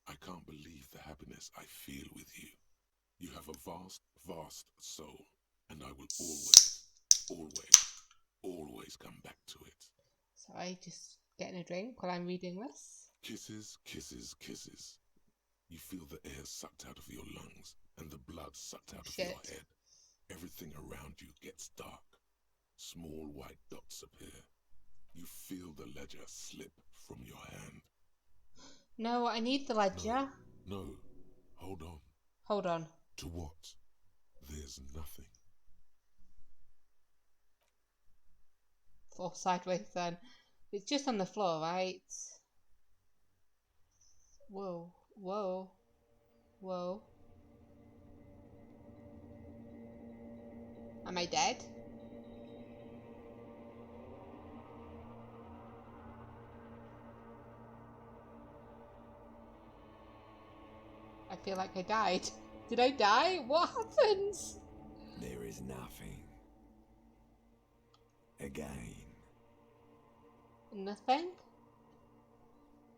I can't believe the happiness I feel with you. You have a vast, vast soul, and I will always come back to it. Sorry, just getting a drink while I'm reading this. Kisses, kisses, kisses. You feel the air sucked out of your lungs and the blood sucked out of Shit. your head. Everything around you gets dark. Small white dots appear. You feel the ledger slip from your hand. No, I need the ledger. No, hold on. Hold on. To what? There's nothing. Fall sideways then. It's just on the floor, right? Whoa, whoa, whoa. Am I dead? I feel like I died. Did I die? What happens? There is nothing. Again. Nothing?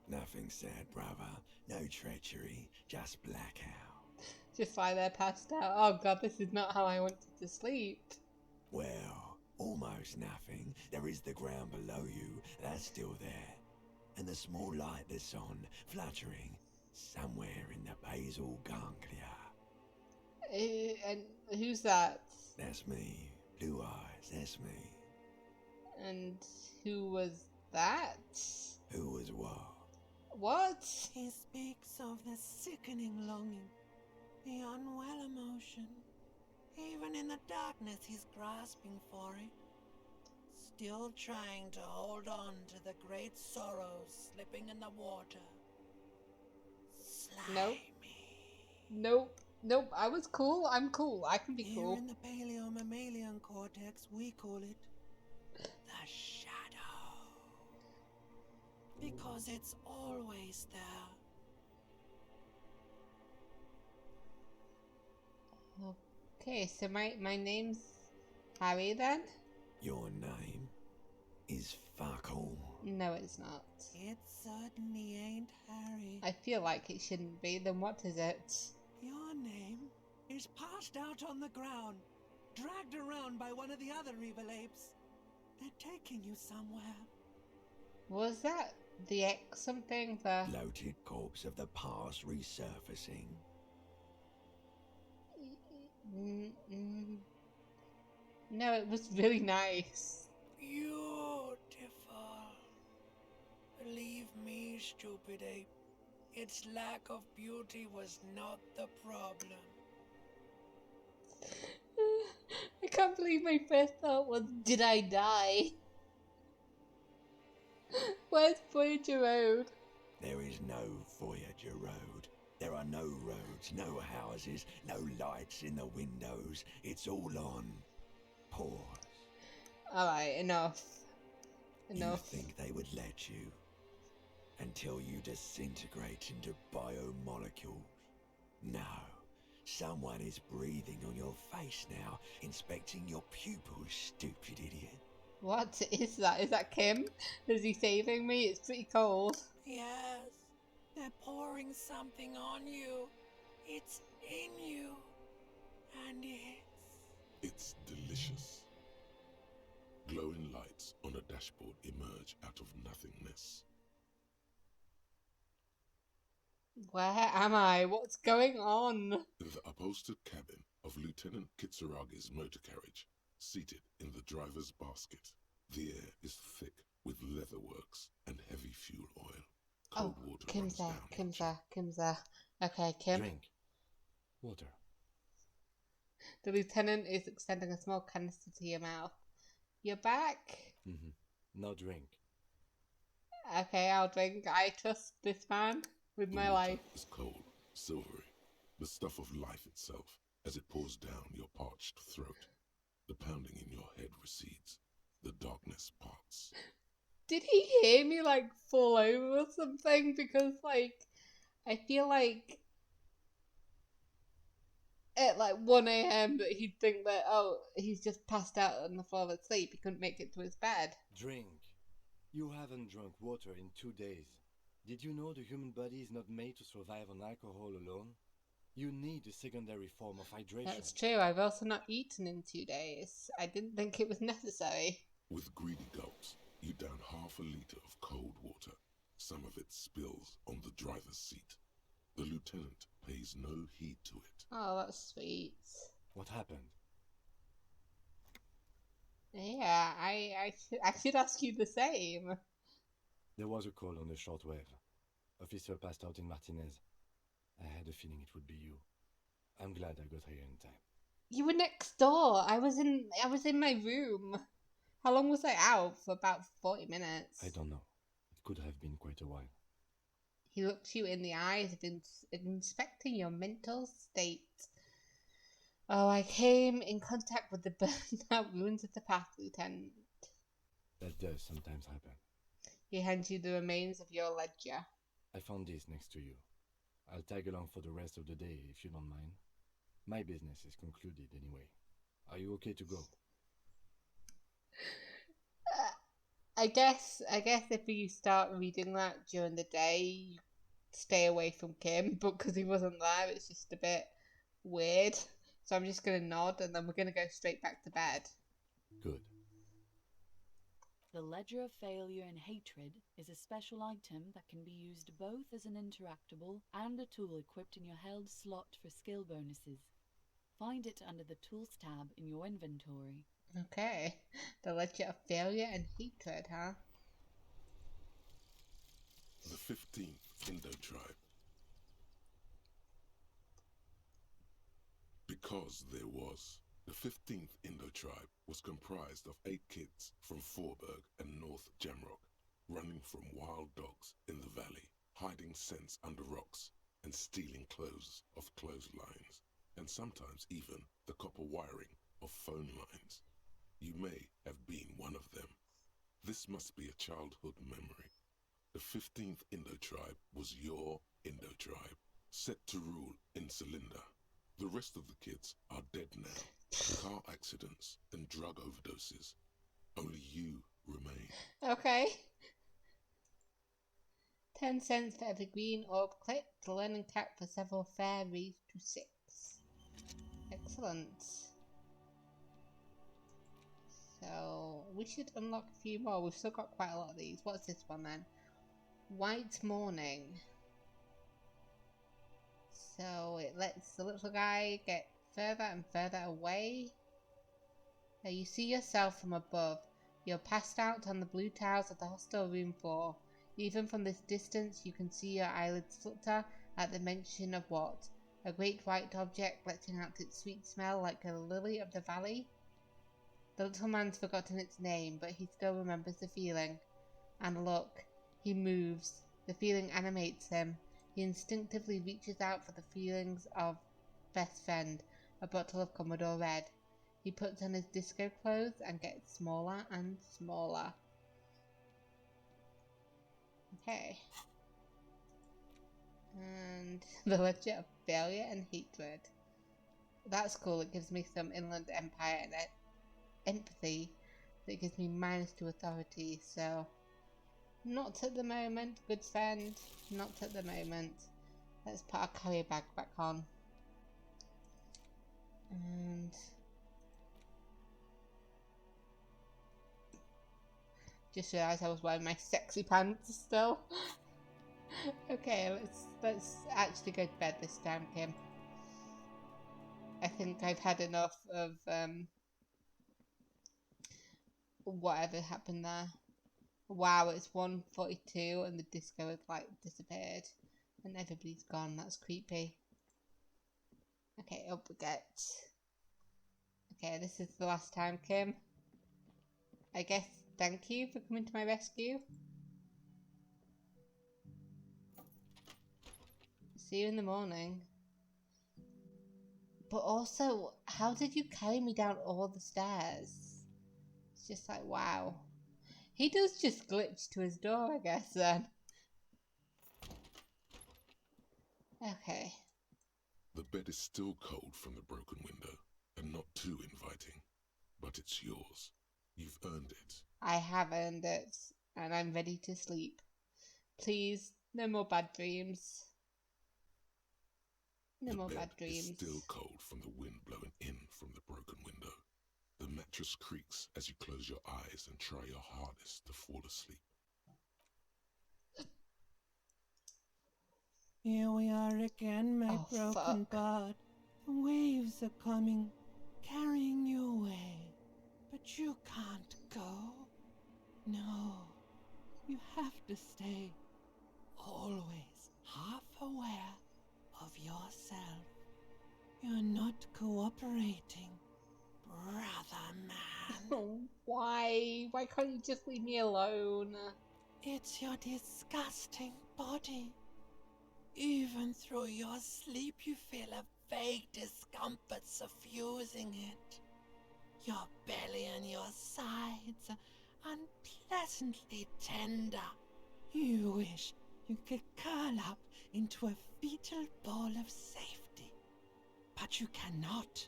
Nothing sad, brother. No treachery. Just blackout. Just lie there passed out. Oh god, this is not how I wanted to sleep. Well, almost nothing. There is the ground below you. That's still there. And the small light that's on, fluttering, somewhere in the basal ganglia. And who's that? That's me. Blue eyes, that's me. And who was that? Who was what? What? He speaks of the sickening longing, the unwell emotion. Even in the darkness, he's grasping for it. Still trying to hold on to the great sorrows slipping in the water. Nope. Slimy. Nope, I was cool. I'm cool. I can be Here cool. in the paleo-mammalian cortex, we call it the shadow. Because it's always there. Okay, so my name's Harry then? Your name is fuck all. No, it's not. It certainly ain't Harry. I feel like it shouldn't be. Then what is it? Your name is passed out on the ground, dragged around by one of the other evil apes. They're taking you somewhere. Was that the X something? The Bloated corpse of the past resurfacing. No, it was really nice. Beautiful. Believe me, stupid ape. Its lack of beauty was not the problem. I can't believe my first thought was, did I die? Where's Voyager Road? There is no Voyager Road. There are no roads, no houses, no lights in the windows. It's all on pause. Alright, enough. You think they would let you? Until you disintegrate into biomolecules. No. Someone is breathing on your face now, inspecting your pupils, stupid idiot. What is that? Is that Kim? Is he saving me? It's pretty cold. Yes, they're pouring something on you. It's in you. And It's delicious. Glowing lights on a dashboard emerge out of nothingness. Where am I? What's going on? In the upholstered cabin of Lieutenant Kitsuragi's motor carriage, seated in the driver's basket, the air is thick with leatherworks and heavy fuel oil. Cold water Kim's runs there. down Kim's each. there. Kim's there. Okay, Kim. Drink. Water. The lieutenant is extending a small canister to your mouth. You're back? Now drink. Okay, I'll drink. I trust this man with The my water life. is cold, silvery, the stuff of life itself, as it pours down your parched throat. The pounding in your head recedes. The darkness parts. Did he hear me like fall over or something? Because like I feel like at like 1 a.m. that he'd think that, oh, he's just passed out on the floor asleep. He couldn't make it to his bed. Drink. You haven't drunk water in 2 days. Did you know the human body is not made to survive on alcohol alone? You need a secondary form of hydration. That's true. I've also not eaten in 2 days. I didn't think it was necessary. With greedy gulps, you down half a liter of cold water. Some of it spills on the driver's seat. The lieutenant pays no heed to it. Oh, that's sweet. What happened? Yeah, I should ask you the same. There was a call on the shortwave. Officer passed out in Martinez. I had a feeling it would be you. I'm glad I got here in time. You were next door. I was in my room. How long was I out? For about 40 minutes. I don't know. It could have been quite a while. He looked you in the eyes, inspecting your mental state. Oh, I came in contact with the burned out ruins of the past, Lieutenant. That does sometimes happen. He hands you the remains of your ledger. I found this next to you. I'll tag along for the rest of the day if you don't mind. My business is concluded anyway. Are you okay to go? I guess if you start reading that during the day, you stay away from Kim, but because he wasn't there, it's just a bit weird. So I'm just gonna nod, and then we're gonna go straight back to bed. Good. The Ledger of Failure and Hatred is a special item that can be used both as an interactable and a tool equipped in your held slot for skill bonuses. Find it under the Tools tab in your inventory. Okay, the Ledger of Failure and Hatred, huh? The 15th Indo Tribe. Because there was. The 15th Indo Tribe was comprised of 8 kids from Forberg and North Jamrock, running from wild dogs in the valley, hiding scents under rocks, and stealing clothes off clotheslines, and sometimes even the copper wiring of phone lines. You may have been one of them. This must be a childhood memory. The 15th Indo Tribe was your Indo Tribe, set to rule in Celinda. The rest of the kids are dead now. Car accidents and drug overdoses. Only you remain. Okay. 10 cents for every green orb clicked. The learning cap for several fair raised to 6. Excellent. So we should unlock a few more. We've still got quite a lot of these. What's this one then? White Morning. So it lets the little guy get further and further away. Now you see yourself from above. You're passed out on the blue tiles of the hostel room floor. Even from this distance you can see your eyelids flutter at the mention of what? A great white object letting out its sweet smell like a lily of the valley? The little man's forgotten its name, but he still remembers the feeling. And look, he moves. The feeling animates him. He instinctively reaches out for the feelings of best friend, a bottle of Commodore Red. He puts on his disco clothes and gets smaller and smaller. Okay. And the Ledger of Failure and Hatred. That's cool. It gives me some Inland Empire and empathy. That gives me -2 authority, so not at the moment, good friend. Not at the moment. Let's put our carrier bag back on. And just realised I was wearing my sexy pants still. Okay, let's actually go to bed this time, Kim. I think I've had enough of whatever happened there. Wow, it's 1:42 and the disco has like disappeared and everybody's gone. That's creepy. Okay, up we get. Okay, this is the last time, Kim. I guess thank you for coming to my rescue. See you in the morning. But also, how did you carry me down all the stairs? It's just like, wow. He does just glitch to his door, I guess, then. Okay. The bed is still cold from the broken window, and not too inviting. But it's yours. You've earned it. I have earned it, and I'm ready to sleep. Please, no more bad dreams. No more bad dreams. The bed is still cold from the wind blowing in from the broken window. The mattress creaks as you close your eyes and try your hardest to fall asleep. Here we are again, my Oh, broken fuck. bud. The waves are coming, carrying you away. But you can't go. No, you have to stay. Always half aware of yourself. You're not cooperating, brother man. Why? Why can't you just leave me alone? It's your disgusting body. Even through your sleep, you feel a vague discomfort suffusing it. Your belly and your sides are unpleasantly tender. You wish you could curl up into a fetal ball of safety. But you cannot,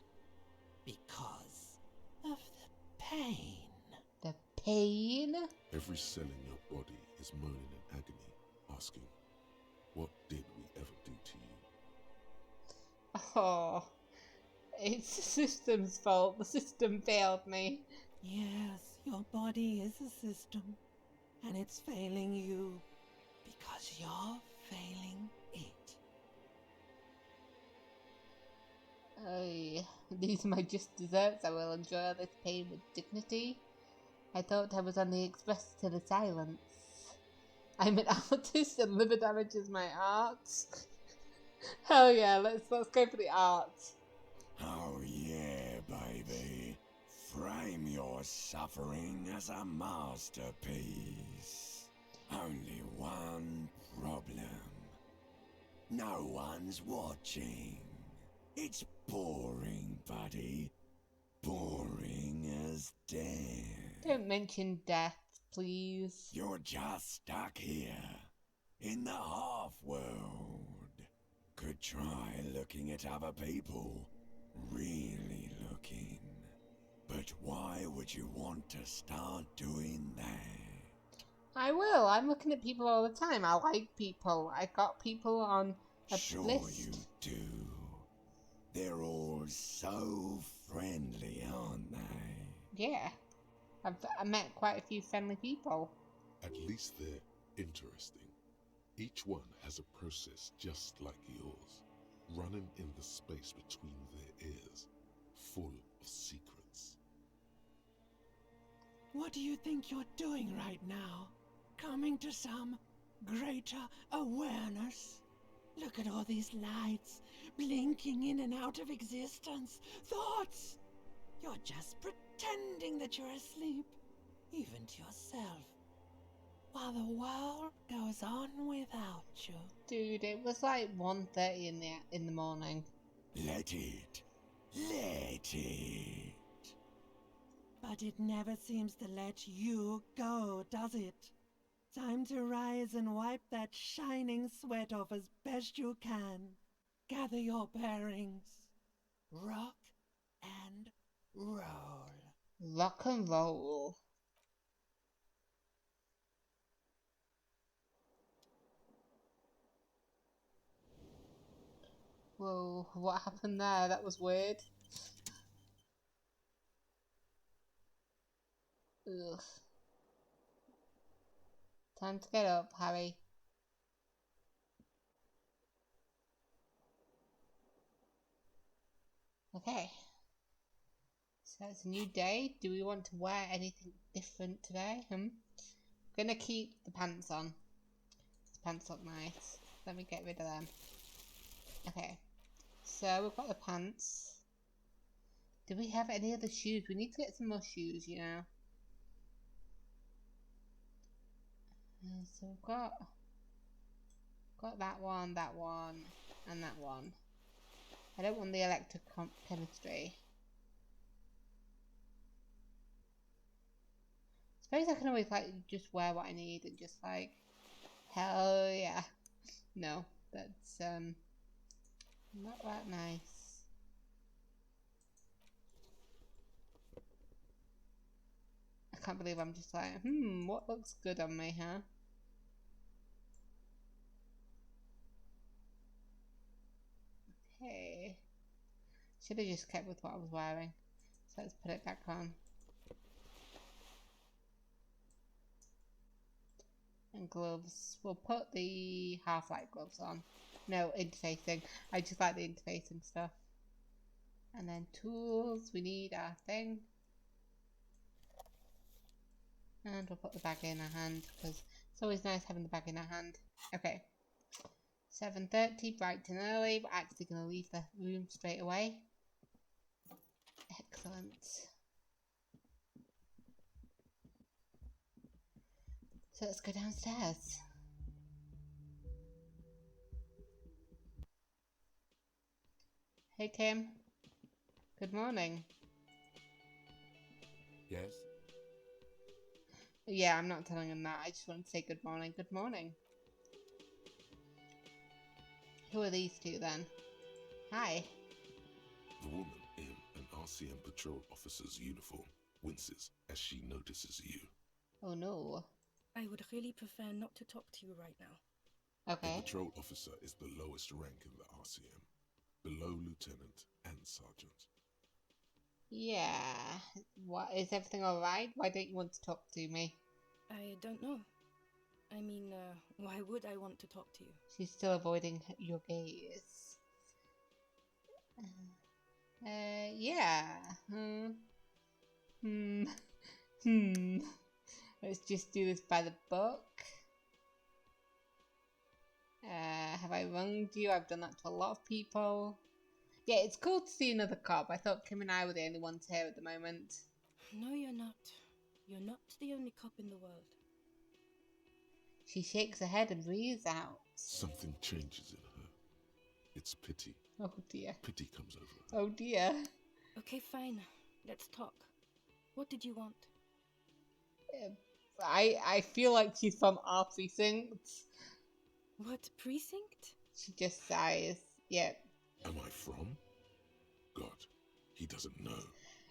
because of the pain. The pain? Every cell in your body is moaning in agony, asking, what did we ever do to you? Oh, it's the system's fault. The system failed me. Yes, your body is a system, and it's failing you because you're failing it. These are my just desserts. I will enjoy this pain with dignity. I thought I was on the express to the silence. I'm an artist and liver damage is my art. Hell yeah, let's go for the art. Oh yeah, baby. Frame your suffering as a masterpiece. Only one problem. No one's watching. It's boring, buddy. Boring as death. Don't mention death, please. You're just stuck here, in the half-world. Could try looking at other people. Really looking. But why would you want to start doing that? I will. I'm looking at people all the time. I like people. I got people on a Sure list. you do. They're all so friendly, aren't they? Yeah. I met quite a few friendly people. At least they're interesting. Each one has a process just like yours, running in the space between their ears, full of secrets. What do you think you're doing right now? Coming to some greater awareness? Look at all these lights, blinking in and out of existence. Thoughts! You're just pretending that you're asleep, even to yourself, while the world goes on without you. Dude, it was like 1:30 in the morning. Let it. Let it. But it never seems to let you go, does it? Time to rise and wipe that shining sweat off as best you can. Gather your bearings. Rock and roll. Rock and roll. Whoa, what happened there? That was weird. Ugh. Time to get up, Harry. Okay. So it's a new day. Do we want to wear anything different today? Gonna keep the pants on. These pants look nice. Let me get rid of them. Okay. So we've got the pants. Do we have any other shoes? We need to get some more shoes, you know. So we've got that one, and that one. I don't want the electrochemistry. Suppose I can always like just wear what I need and just like, hell yeah. No, that's not that nice. I can't believe I'm just like, what looks good on me, huh? Okay. Should have just kept with what I was wearing. So let's put it back on. And gloves. We'll put the half-light gloves on. No, interfacing. I just like the interfacing stuff. And then tools, we need our thing. And we'll put the bag in our hand, because it's always nice having the bag in our hand. Okay. 7:30, bright and early. We're actually going to leave the room straight away. Excellent. So let's go downstairs. Hey Kim. Good morning. Yes? Yeah, I'm not telling him that. I just want to say good morning. Good morning. Who are these two then? Hi. The woman in an RCM patrol officer's uniform winces as she notices you. Oh no. I would really prefer not to talk to you right now. A Okay. patrol officer is the lowest rank in the RCM, below lieutenant and sergeant. Yeah. What, is everything alright? Why don't you want to talk to me? I don't know. I mean, why would I want to talk to you? She's still avoiding your gaze. Yeah. Let's just do this by the book. Have I wronged you? I've done that to a lot of people. Yeah, it's cool to see another cop. I thought Kim and I were the only ones here at the moment. No, you're not. You're not the only cop in the world. She shakes her head and breathes out. Something changes in her. It's pity. Oh dear. Pity comes over her. Oh dear. Okay, fine. Let's talk. What did you want? I feel like she's from our precinct. What precinct? She just sighs. Yep. Am I from? God, he doesn't know.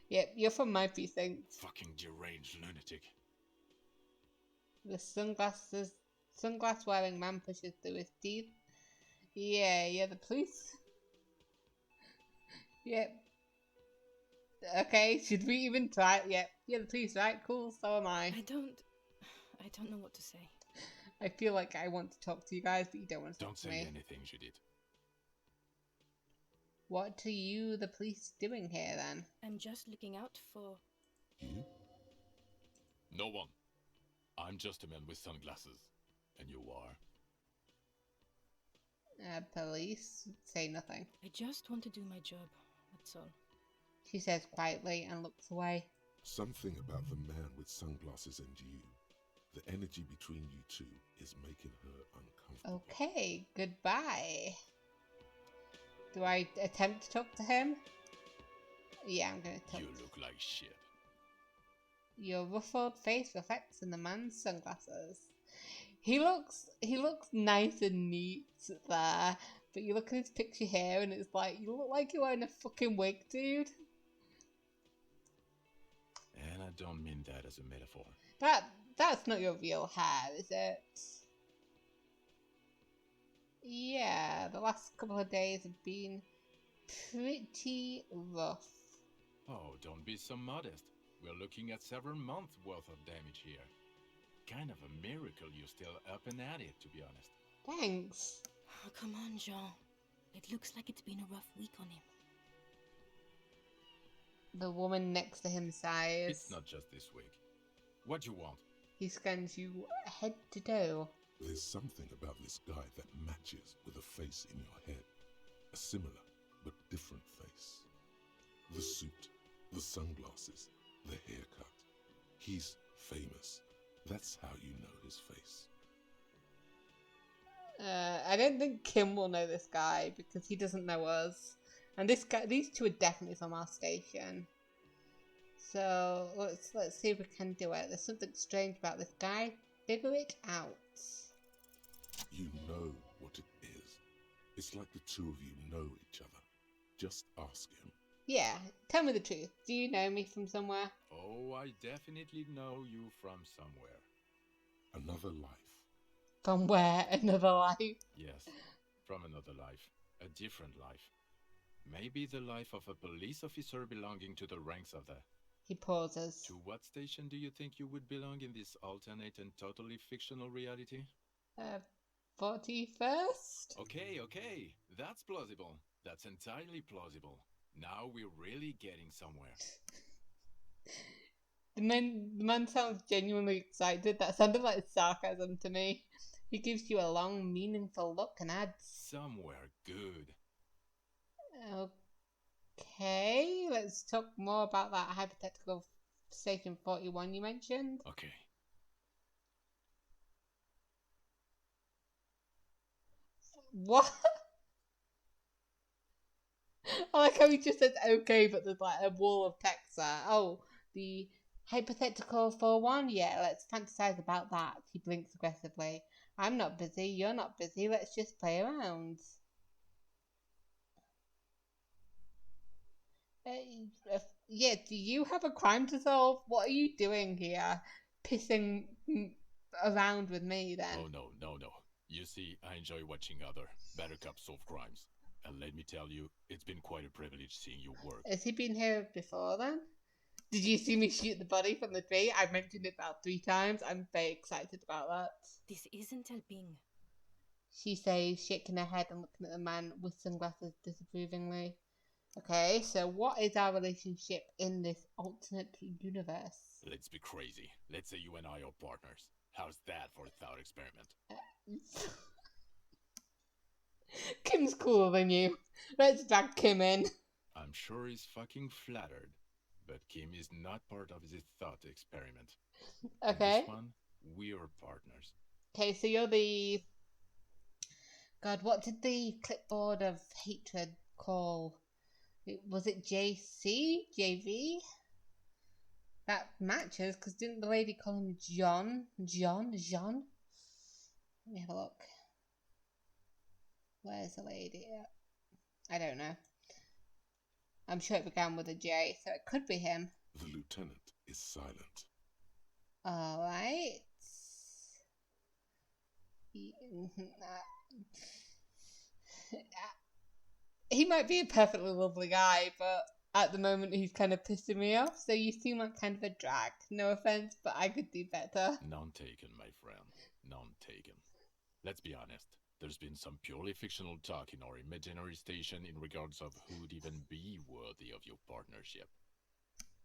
Yep, you're from my precinct. Fucking deranged lunatic. The sunglass wearing man pushes through his teeth. Yeah, the police. Yep. Okay, should we even try it? Yep. Yeah, the police, right? Cool, so am I. I don't know what to say. I feel like I want to talk to you guys, but you don't want to talk to me. Don't say anything, Judith. What are you, the police, doing here then? I'm just looking out for... You? No one. I'm just a man with sunglasses. And you are? Police say nothing. I just want to do my job, that's all. She says quietly and looks away. Something about the man with sunglasses and you. The energy between you two is making her uncomfortable. Okay, goodbye. Do I attempt to talk to him? Yeah, I'm gonna talk. You look like shit. Your ruffled face reflects in the man's sunglasses. He looks nice and neat there, but you look at his picture here and it's like, you look like you're wearing a fucking wig, dude. And I don't mean that as a metaphor. That's not your real hair, is it? Yeah, the last couple of days have been pretty rough. Oh, don't be so modest. We're looking at several months worth of damage here. Kind of a miracle you're still up and at it, to be honest. Thanks. Oh, come on, Jean. It looks like it's been a rough week on him. The woman next to him sighs. It's not just this week. What do you want? He scans you head to toe. There's something about this guy that matches with a face in your head. A similar but different face. The suit, the sunglasses, the haircut. He's famous. That's how you know his face. I don't think Kim will know this guy because he doesn't know us. And these two are definitely from our station. So let's see if we can do it. There's something strange about this guy. Figure it out. You know what it is. It's like the two of you know each other. Just ask him. Yeah, tell me the truth. Do you know me from somewhere? Oh, I definitely know you from somewhere. Another life. From where? Another life? Yes, from another life. A different life. Maybe the life of a police officer belonging to the ranks of the... He pauses. To what station do you think you would belong in this alternate and totally fictional reality? 41st? Okay. That's plausible. That's entirely plausible. Now we're really getting somewhere. The man sounds genuinely excited. That sounded like sarcasm to me. He gives you a long, meaningful look and adds, Somewhere good. okay, let's talk more about that hypothetical Station 41 you mentioned. Okay. What? I like how he just says okay, but there's like a wall of text there. Oh, the hypothetical 41? Yeah, let's fantasize about that. He blinks aggressively. I'm not busy, you're not busy, let's just play around. Yeah, do you have a crime to solve? What are you doing here? Pissing around with me then? Oh, no. You see, I enjoy watching other better cops solve crimes. And let me tell you, it's been quite a privilege seeing you work. Has he been here before then? Did you see me shoot the body from the tree? I mentioned it about 3 times. I'm very excited about that. This isn't helping. She says, shaking her head and looking at the man with sunglasses disapprovingly. Okay, so what is our relationship in this alternate universe? Let's be crazy. Let's say you and I are partners. How's that for a thought experiment? Kim's cooler than you. Let's drag Kim in. I'm sure he's fucking flattered. But Kim is not part of this thought experiment. Okay. In this one, we're partners. Okay, so you're the... God, what did the clipboard of hatred call? Was it JC? JV? That matches, because didn't the lady call him John? John? Let me have a look. Where's the lady? I don't know. I'm sure it began with a J, so it could be him. The lieutenant is silent. Alright. He might be a perfectly lovely guy, but at the moment he's kind of pissing me off, so you seem like kind of a drag. No offense, but I could do better. None taken, my friend. None taken. Let's be honest. There's been some purely fictional talk in our imaginary station in regards of who'd even be worthy of your partnership.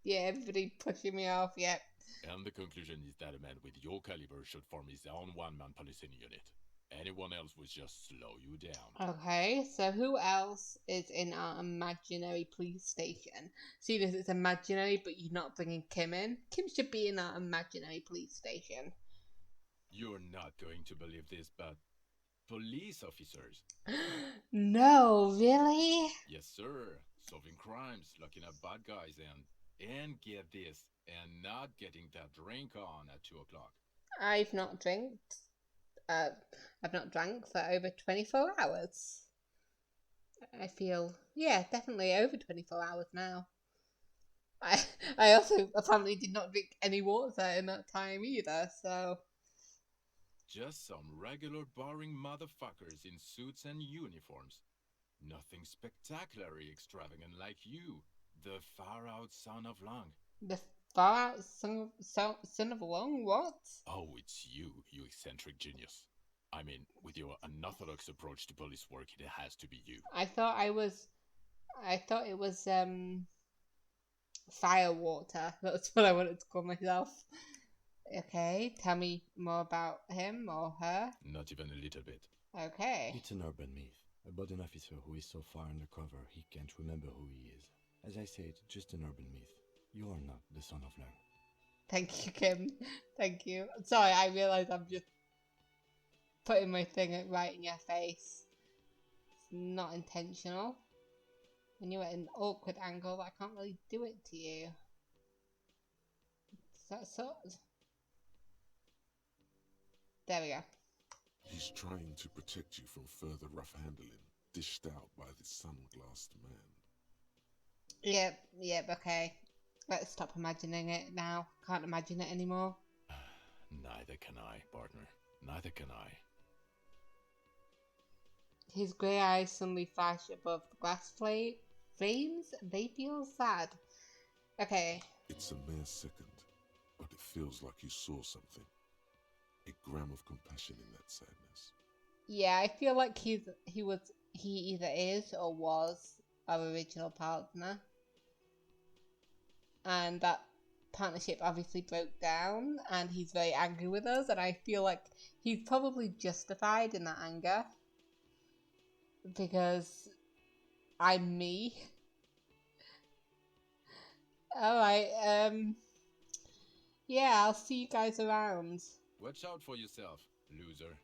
Yeah, everybody pushing me off, yep. And the conclusion is that a man with your caliber should form his own one-man policing unit. Anyone else would just slow you down. Okay, so who else is in our imaginary police station? See this, it's imaginary, but you're not bringing Kim in. Kim should be in our imaginary police station. You're not going to believe this, but police officers. No, really? Yes, sir. Solving crimes, locking up bad guys, and get this, and not getting that drink on at 2 o'clock. I've not drank for over 24 hours. I feel, yeah, definitely over 24 hours now. I also apparently did not drink any water in that time either, so... Just some regular boring motherfuckers in suits and uniforms. Nothing spectacularly extravagant like you, the far-out son of Long. The far-out son of Long? What? Oh, it's you eccentric genius. I mean, with your unorthodox approach to police work, it has to be you. I thought it was Firewater. That's what I wanted to call myself. Okay, tell me more about him or her. Not even a little bit. Okay. It's an urban myth about an officer who is so far undercover he can't remember who he is. As I said, just an urban myth. You are not the son of Lang. Thank you, Kim. Thank you. Sorry, I realise I'm just putting my thing right in your face. It's not intentional. When you're at an awkward angle, I can't really do it to you. Is that so? There we go. He's trying to protect you from further rough handling, dished out by the sunglassed man. Yep, okay. Let's stop imagining it now. Can't imagine it anymore. Neither can I, partner. Neither can I. His grey eyes suddenly flash above the glass frames. They feel sad. Okay. It's a mere second, but it feels like you saw something. A gram of compassion in that sadness. Yeah, I feel like he either is or was our original partner, and that partnership obviously broke down, and he's very angry with us, and I feel like he's probably justified in that anger because I'm me. Alright, yeah, I'll see you guys around. Watch out for yourself, loser.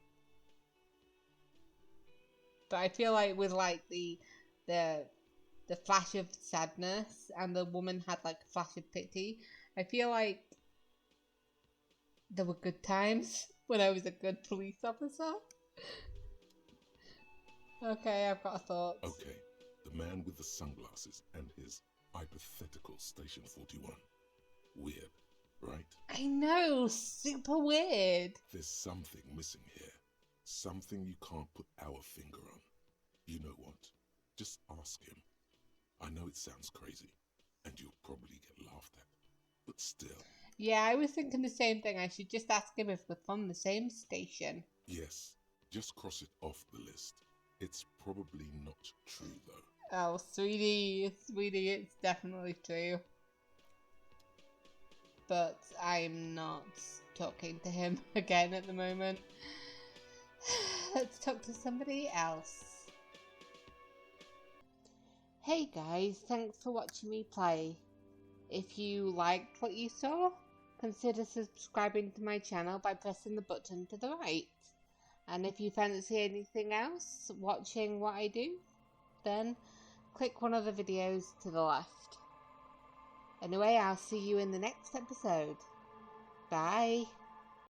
But I feel like with like the flash of sadness and the woman had like a flash of pity, I feel like there were good times when I was a good police officer. Okay, I've got a thought. Okay, the man with the sunglasses and his hypothetical Station 41. Weird, right? I know, super weird. There's something missing here. Something you can't put our finger on. You know what? Just ask him. I know it sounds crazy, and you'll probably get laughed at, but still. Yeah, I was thinking the same thing. I should just ask him if we're from the same station. Yes, just cross it off the list. It's probably not true, though. Oh, sweetie, it's definitely true. But I'm not talking to him again at the moment. Let's talk to somebody else. Hey guys, thanks for watching me play. If you liked what you saw, consider subscribing to my channel by pressing the button to the right. And if you fancy anything else, watching what I do, then click one of the videos to the left. Anyway, I'll see you in the next episode. Bye.